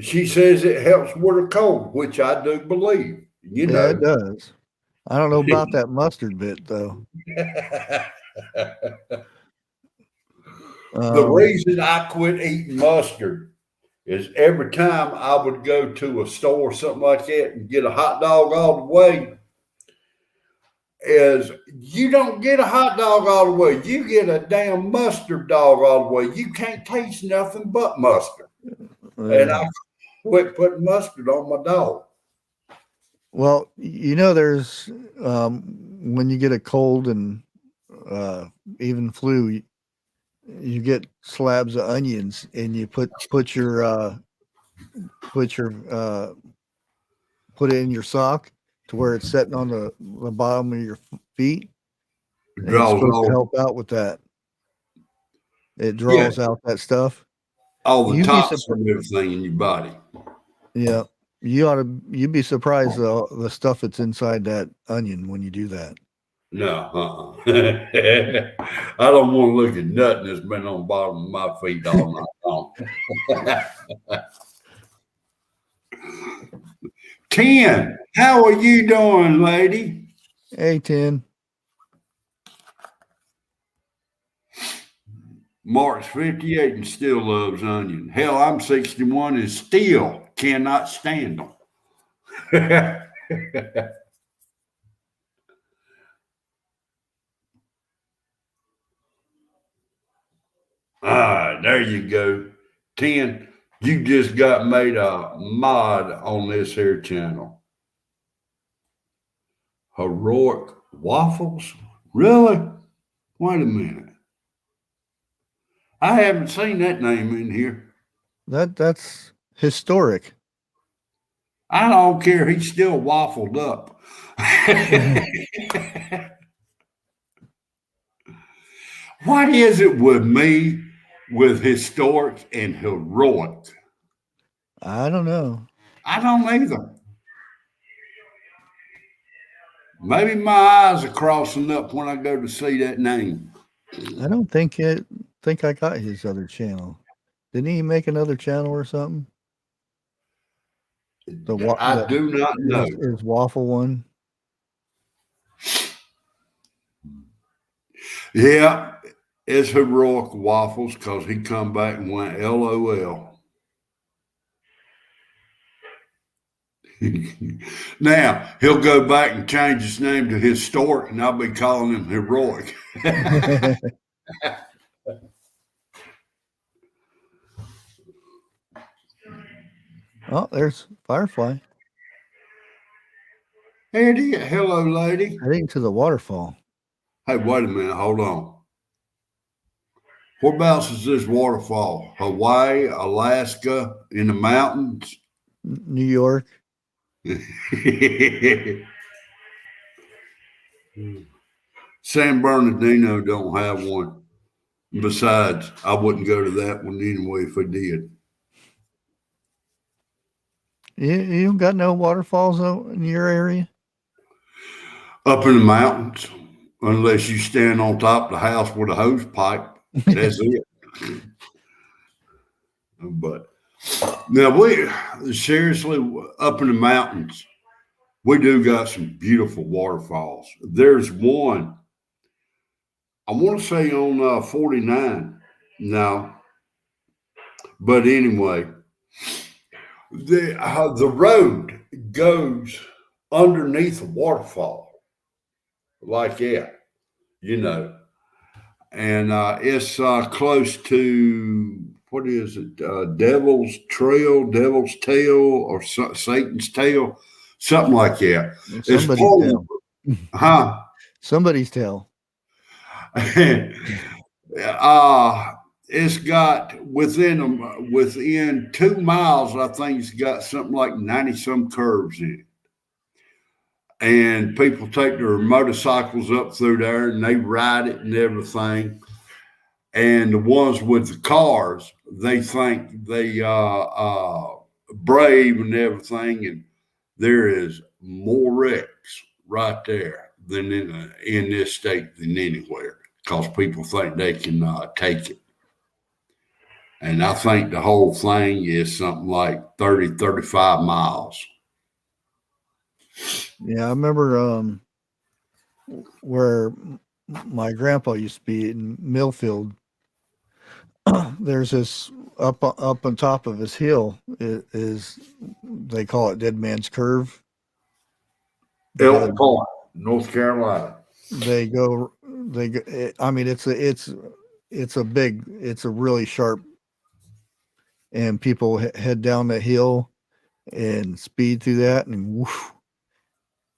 she says it helps with a cold, which I do believe. Yeah, it does. I don't know about that mustard bit though. The reason I quit eating mustard is every time I would go to a store or something like that and get a hot dog all the way, is you don't get a hot dog all the way. You get a damn mustard dog all the way. You can't taste nothing but mustard. And I quit putting mustard on my dog. Well, there's when you get a cold and even flu, you get slabs of onions and you put it in your sock to where it's sitting on the bottom of your feet. It's supposed to help out with that. It draws out that stuff. All the toxins and everything in your body. Yeah. You'd be surprised the stuff that's inside that onion when you do that. No, I don't want to look at nothing that's been on the bottom of my feet all night long. 10, how are you doing, lady? Hey, 10. Mark's 58 and still loves onion. Hell, I'm 61 and still cannot stand them. There you go. 10, you just got made a mod on this here channel. Heroic waffles? Really? Wait a minute. I haven't seen that name in here. That's historic. I don't care. He's still waffled up. What is it with me with historic and heroic? I don't know. I don't either. Maybe my eyes are crossing up when I go to see that name. I don't think I got his other channel. Didn't he make another channel or something? I do not know. His waffle one. Yeah, it's heroic waffles because he come back and went LOL. Now he'll go back and change his name to historic, and I'll be calling him heroic. Oh, there's Firefly Eddie, hello, lady. heading to the waterfall. Hey, wait a minute, hold on. Whereabouts is this waterfall? Hawaii, Alaska, in the mountains? New York. San Bernardino don't have one. Besides, I wouldn't go to that one anyway if I did. You don't got no waterfalls in your area? Up in the mountains, unless you stand on top of the house with a hose pipe. That's it. But now we seriously up in the mountains, we do got some beautiful waterfalls. There's one, I want to say on 49 now, but anyway, the road goes underneath a waterfall like that, you know, and it's close to, what is it? Devil's Trail, Devil's Tail, or Satan's Tail, something like that. It's Somebody's tail. huh? Somebody's tail. It's got within 2 miles, I think it's got something like 90 some curves in it. And people take their motorcycles up through there and they ride it and everything. And the ones with the cars, they think they brave and everything, and there is more wrecks right there than in this state than anywhere, because people think they can take it. And I think the whole thing is something like 30, 35 miles. Yeah, I remember where my grandpa used to be in Millfield. There's this up on top of his hill is they call it Dead Man's Curve. Elk Point, North Carolina. They go. I mean, it's a really sharp, and people head down the hill and speed through that, and woof,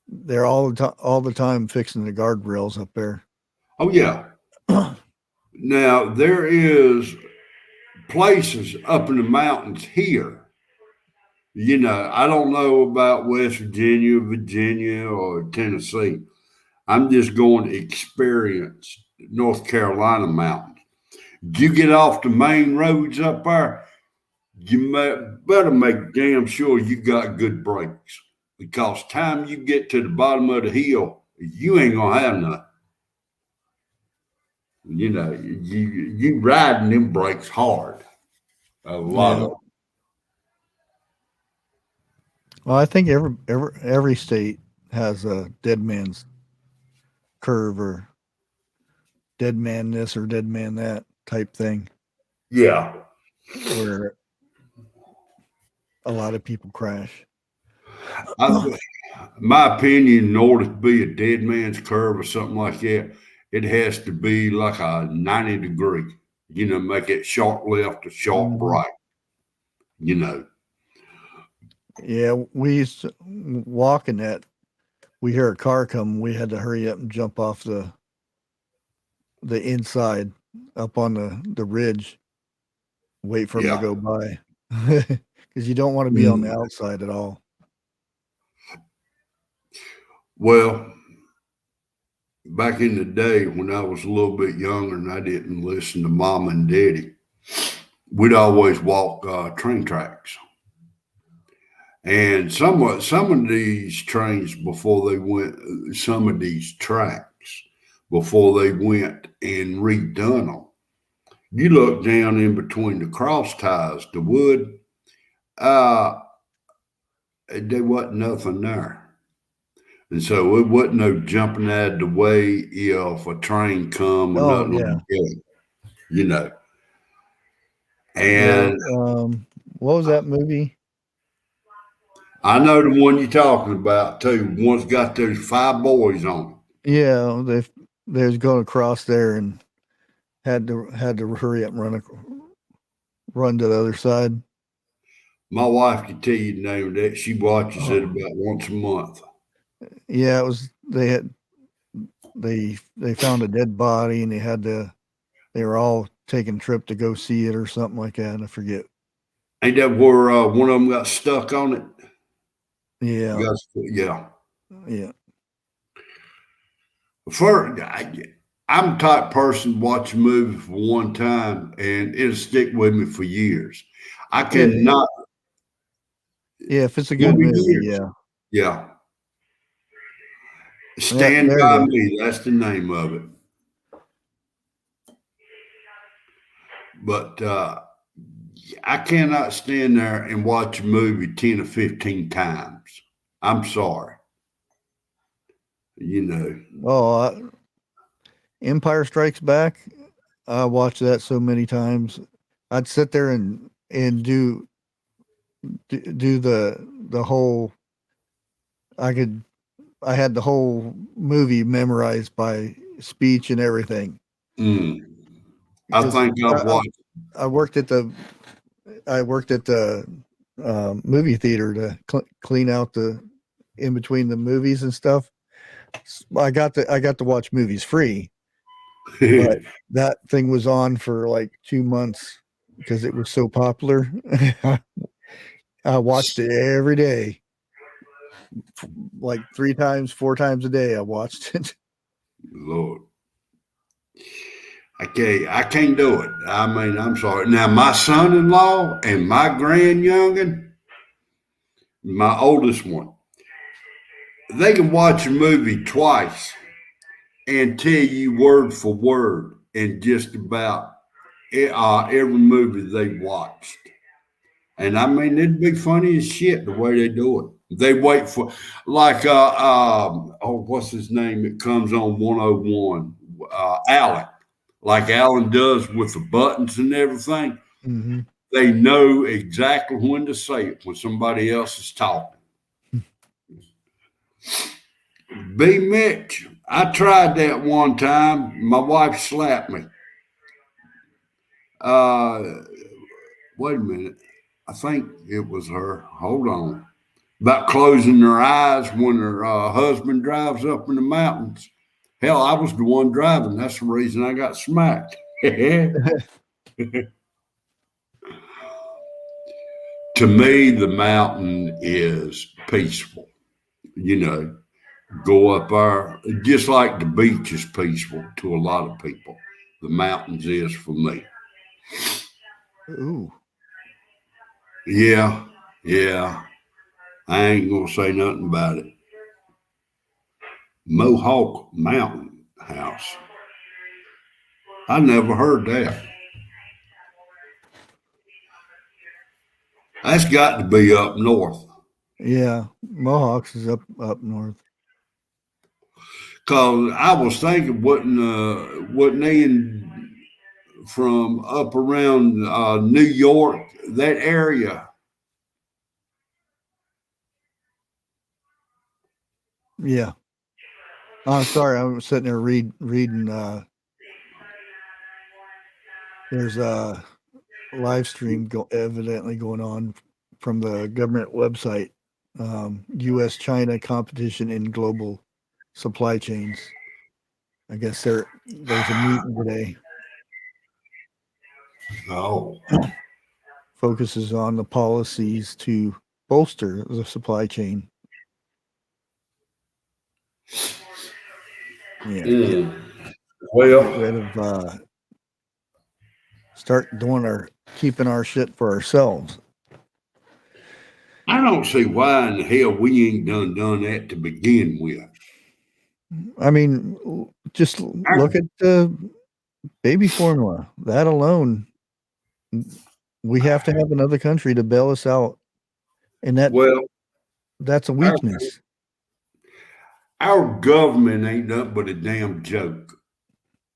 they're all the time fixing the guardrails up there. Oh yeah. Now there is places up in the mountains here. You know, I don't know about West Virginia, Virginia, or Tennessee. I'm just going to experience North Carolina mountains. You get off the main roads up there, you better make damn sure you got good brakes, because time you get to the bottom of the hill, you ain't gonna have nothing. You know, you riding them brakes hard. A lot of. Well, I think every state has a Dead Man's Curve or Dead Man this or Dead Man that type thing. Yeah. Where a lot of people crash. My opinion, in order to be a Dead Man's Curve or something like that, it has to be like a 90 degree, you know, make it sharp left or sharp right, you know. Yeah, we used to walk in that. We hear a car come. We had to hurry up and jump off the inside up on the ridge, wait for them Yeah. to go by, because you don't want to be on the Mm. outside at all. Well, back in the day when I was a little bit younger and I didn't listen to mom and daddy, we'd always walk train tracks. And some of these trains before they went, some of these tracks before they went and redone them, you look down in between the cross ties, the wood, uh, there wasn't nothing there. And so it wasn't no jumping out of the way if a train come or Oh, nothing yeah. on the gate, you know. Yeah. And What was that movie? I know the one you're talking about too. One's got those 5 boys on it. Yeah, they was going across there and had to hurry up and run to the other side. My wife can tell you the name of that. She watches it about once a month. Yeah, it was they found a dead body and they were all taking a trip to go see it or something like that. I forget. Ain't that where one of them got stuck on it? Yeah. Yeah. Yeah. I'm the type of person to watch a movie for one time and it'll stick with me for years. I cannot. Yeah, if it's a good Movie movie, years. yeah. Yeah. Stand there By you go. Me, that's the name of it. But I cannot stand there and watch a movie 10 or 15 times. I'm sorry. You know. Oh, Empire Strikes Back. I watched that so many times. I'd sit there and do the whole. I had the whole movie memorized by speech and everything. I think I've watched. I worked at the movie theater to clean out the in between the movies and stuff. I got to watch movies free, but that thing was on for like 2 months because it was so popular. I watched it every day, like 3 times, 4 times a day. I watched it. Lord. I can't do it. I mean, I'm sorry. Now, my son-in-law and my grandyoungin, my oldest one, they can watch a movie twice and tell you word for word in just about every movie they watched. And I mean, it'd be funny as shit the way they do it. They wait for, like, what's his name? It comes on 101, Alan. Like Alan does with the buttons and everything. Mm-hmm. They know exactly when to say it when somebody else is talking. B. Mitch, I tried that one time. My wife slapped me. Wait a minute. I think it was her. Hold on. About closing their eyes when her husband drives up in the mountains. Hell, I was the one driving. That's the reason I got smacked. To me, the mountain is peaceful. You know, go up there, just like the beach is peaceful to a lot of people. The mountains is for me. Ooh. Yeah. I ain't gonna say nothing about it. Mohawk Mountain House. I never heard that. That's got to be up north. Yeah, Mohawks is up north. Cause I was thinking, wasn't they from up around New York, that area? Yeah. Oh, sorry, I was sitting there reading. There's a live stream evidently going on from the government website. U.S.-China competition in global supply chains. I guess there's a meeting today. Oh, focuses on the policies to bolster the supply chain. Yeah, get well, rid of start keeping our shit for ourselves. I don't see why in the hell we ain't done that to begin with. I mean, just look at the baby formula. That alone, we have to have another country to bail us out, and Well, that's a weakness. our government ain't nothing but a damn joke.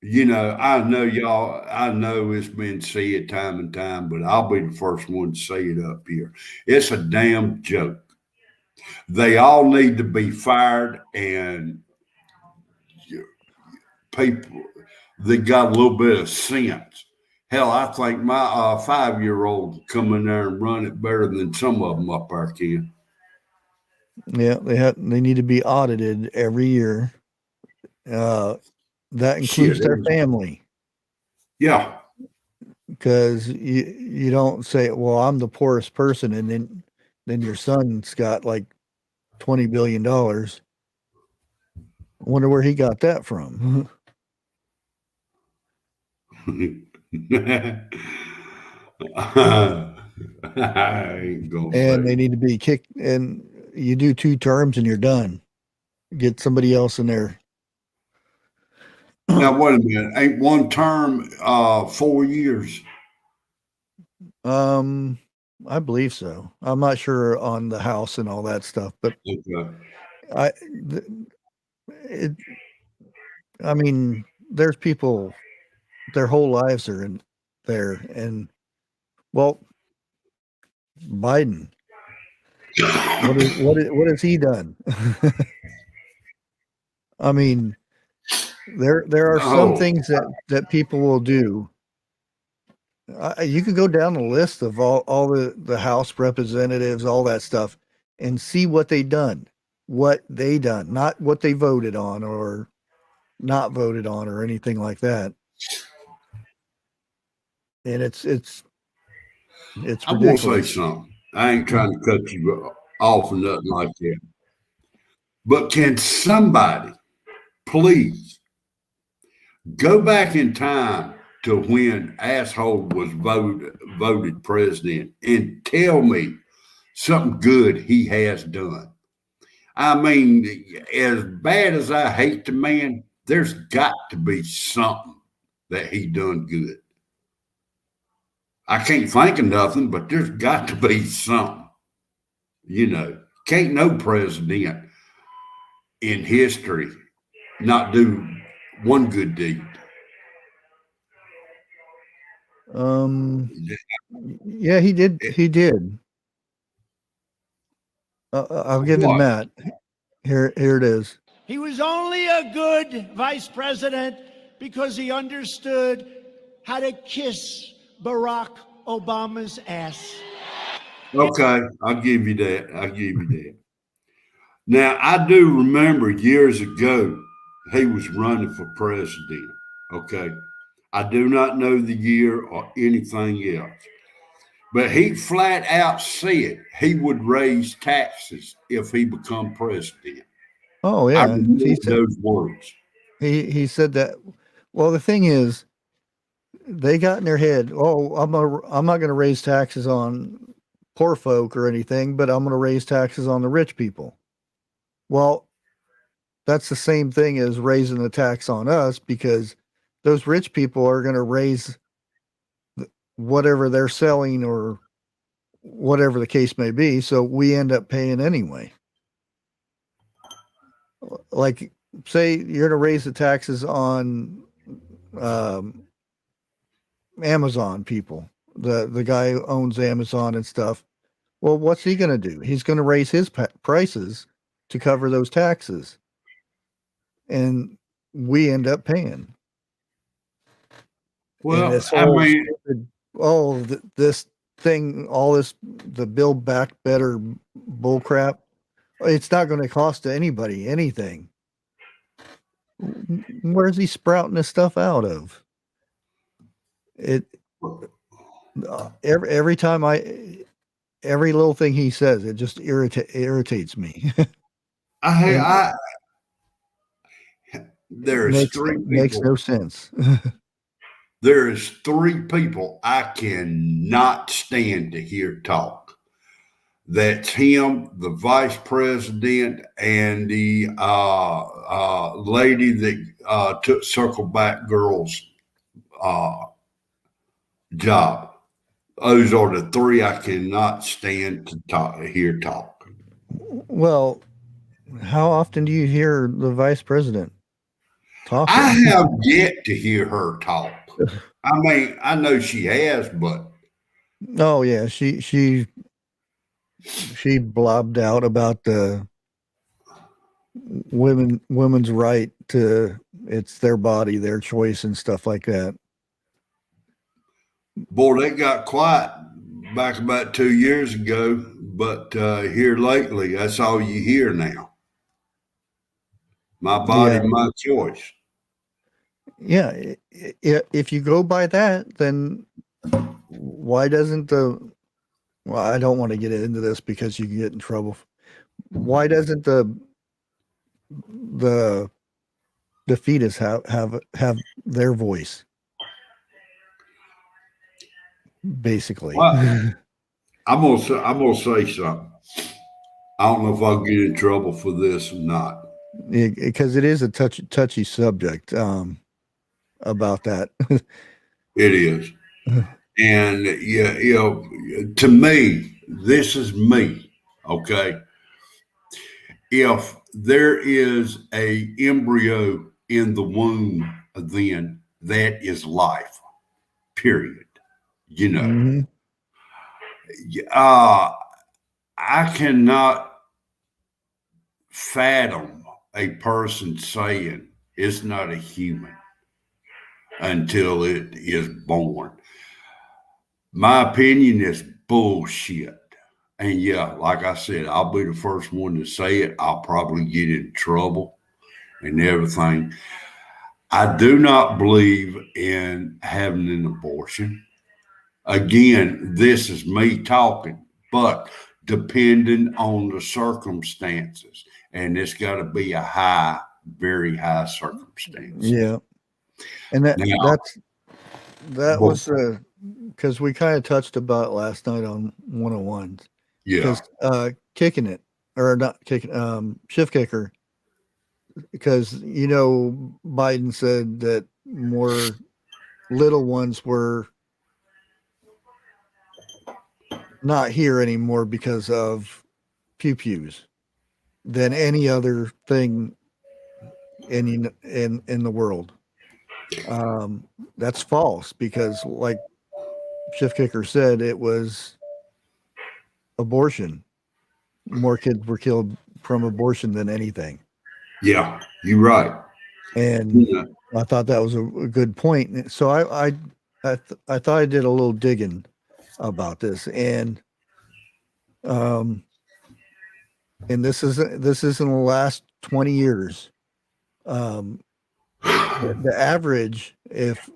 You know, I know y'all, I know it's been said time and time, but I'll be the first one to say it up here. It's a damn joke. They all need to be fired, and people that got a little bit of sense. Hell, I think my 5-year-old come in there and run it better than some of them up there can. Yeah, they need to be audited every year. That includes Shit, their family, yeah. because you don't say, well, I'm the poorest person, and then your son's got like $20 billion. I wonder where he got that from. I ain't gonna And say. they need to be kicked, and you do 2 terms and you're done. Get somebody else in there. Now wait a minute. Ain't one term 4 years? I believe so. I'm not sure on the house and all that stuff, but Okay. I it I mean, there's people their whole lives are in there, and well, Biden, what has he done? I mean, there are some Oh, things that people will do. You could go down the list of all the House representatives, all that stuff, and see what they done, not what they voted on or not voted on or anything like that. And it's I'm gonna say ridiculous. something. I ain't trying to cut you off or nothing like that. But can somebody please go back in time to when asshole was voted president and tell me something good he has done? I mean, as bad as I hate the man, there's got to be something that he done good. I can't think of nothing, but there's got to be something. You know, can't no president in history not do one good deed. Yeah, he did. He did. I'll give him What? that. Here it is. He was only a good vice president because he understood how to kiss Barack Obama's ass. Okay, I'll give you that. I'll give you that. Now, I do remember years ago he was running for president. Okay. I do not know the year or anything else. But he flat out said he would raise taxes if he become president. Oh I yeah, remember those words. he said that. Well, the thing is, they got in their head, oh, I'm not going to raise taxes on poor folk or anything, but I'm going to raise taxes on the rich people. Well, that's the same thing as raising the tax on us, because those rich people are going to raise whatever they're selling or whatever the case may be. So we end up paying anyway. Like, say you're going to raise the taxes on Amazon people, the guy who owns Amazon and stuff. Well, what's he going to do? He's going to raise his prices to cover those taxes, and we end up paying. Well, this I mean, this thing, all this, the Build Back Better bullcrap, it's not going to cost anybody anything. Where's he sprouting this stuff out of? Every time every little thing he says, it just irritates me. I there's makes no sense. There's 3 people I cannot stand to hear talk. That's him, the vice president, and the lady that took Circleback Girls job. Those are the 3 I cannot stand to hear talk. Well, how often do you hear the vice president talking? I have yet to hear her talk. I mean, I know she has, but Oh yeah, she blobbed out about the women's right to it's their body, their choice, and stuff like that. boy, they got quiet back about 2 years ago. But here lately, that's all you hear now. My body, Yeah. my choice. Yeah, if you go by that, then why doesn't well, I don't want to get into this because you can get in trouble. Why doesn't the fetus have their voice? Basically. Well, I'm gonna say something. I don't know if I'll get in trouble for this or not. Because it is a touchy subject about that. It is. And yeah, to me, this is me. Okay. If there is a embryo in the womb, then that is life. Period. You know. Mhm. I cannot fathom a person saying it's not a human until it is born. My opinion is bullshit. And yeah, like I said, I'll be the first one to say it. I'll probably get in trouble and everything. I do not believe in having an abortion. Again, this is me talking, but depending on the circumstances, and it's got to be a very high circumstance. Yeah. And that was because we kind of touched about last night on 101. Yeah. Because kicking it or not kicking shift kicker, because Biden said that more little ones were not here anymore because of pew-pews than any other thing in the world. That's false because, like Shift Kicker said, it was abortion. More kids were killed from abortion than anything. Yeah, you're right. And I thought that was a good point. So I thought I did a little digging about this, and this is in the last 20 years. The average, if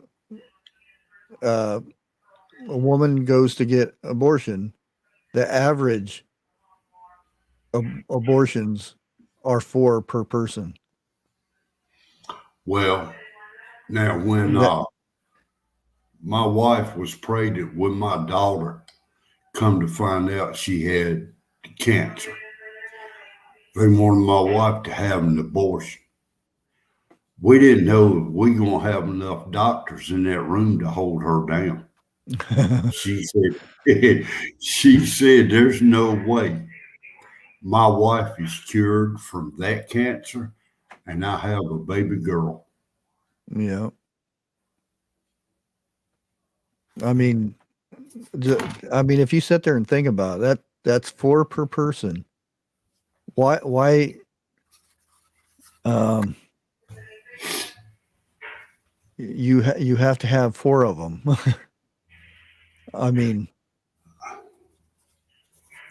a woman goes to get abortion, the average abortions are 4 per person. Well, now when my wife was pregnant with my daughter, come to find out she had cancer. They wanted my wife to have an abortion. We didn't know if we gonna have enough doctors in that room to hold her down. She said, there's no way my wife is cured from that cancer and I have a baby girl. Yeah. I mean, if you sit there and think about it, that's 4 per person. Why you have to have 4 of them. I mean,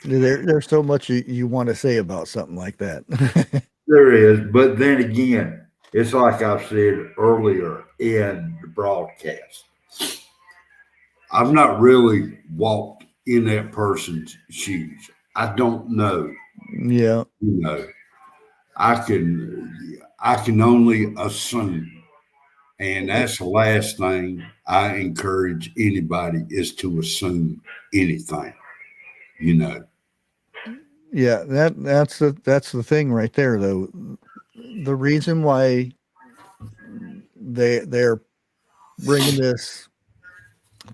there's so much you want to say about something like that. There is, but then again, it's like I said earlier in the broadcast. I've not really walked in that person's shoes. I don't know. Yeah. You know, I can only assume. And that's the last thing I encourage anybody is to assume anything, you know. Yeah, that's the thing right there though. The reason why they're bringing this,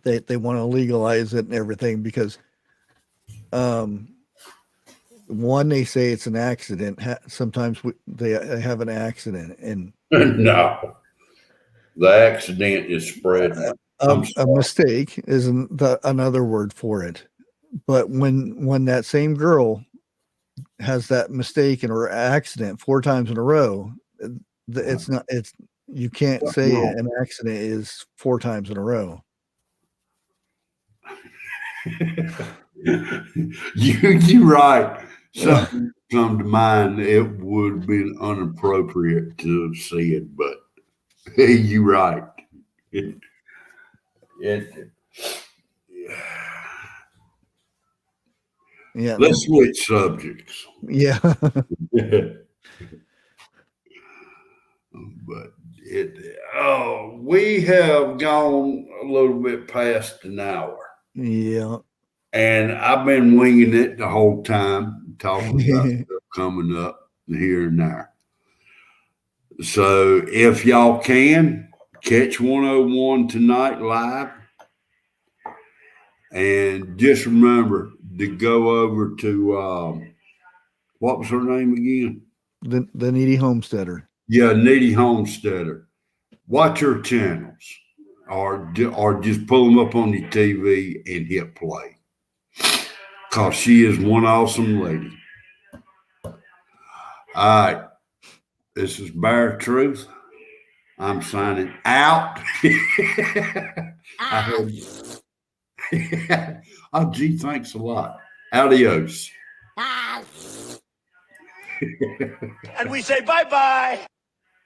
they want to legalize it and everything because one, they say it's an accident. Sometimes they have an accident, and No, the accident is spread. a mistake isn't another word for it. But when that same girl has that mistake or accident 4 times in a row, it's not. It's you can't say an accident is 4 times in a row. You're right. Something come to mind. It would have been inappropriate to have said, but hey, you're right. Yeah. Let's switch subjects. Yeah. But we have gone a little bit past an hour. Yeah. And I've been winging it the whole time, talking about stuff coming up here and there. So if y'all can, catch 101 tonight live. And just remember to go over to, what was her name again? The Needy Homesteader. Yeah, Needy Homesteader. Watch her channels or just pull them up on your TV and hit play. Because she is one awesome lady. All right. This is Bare Truth. I'm signing out. Oh, gee, thanks a lot. Adios. And we say bye-bye.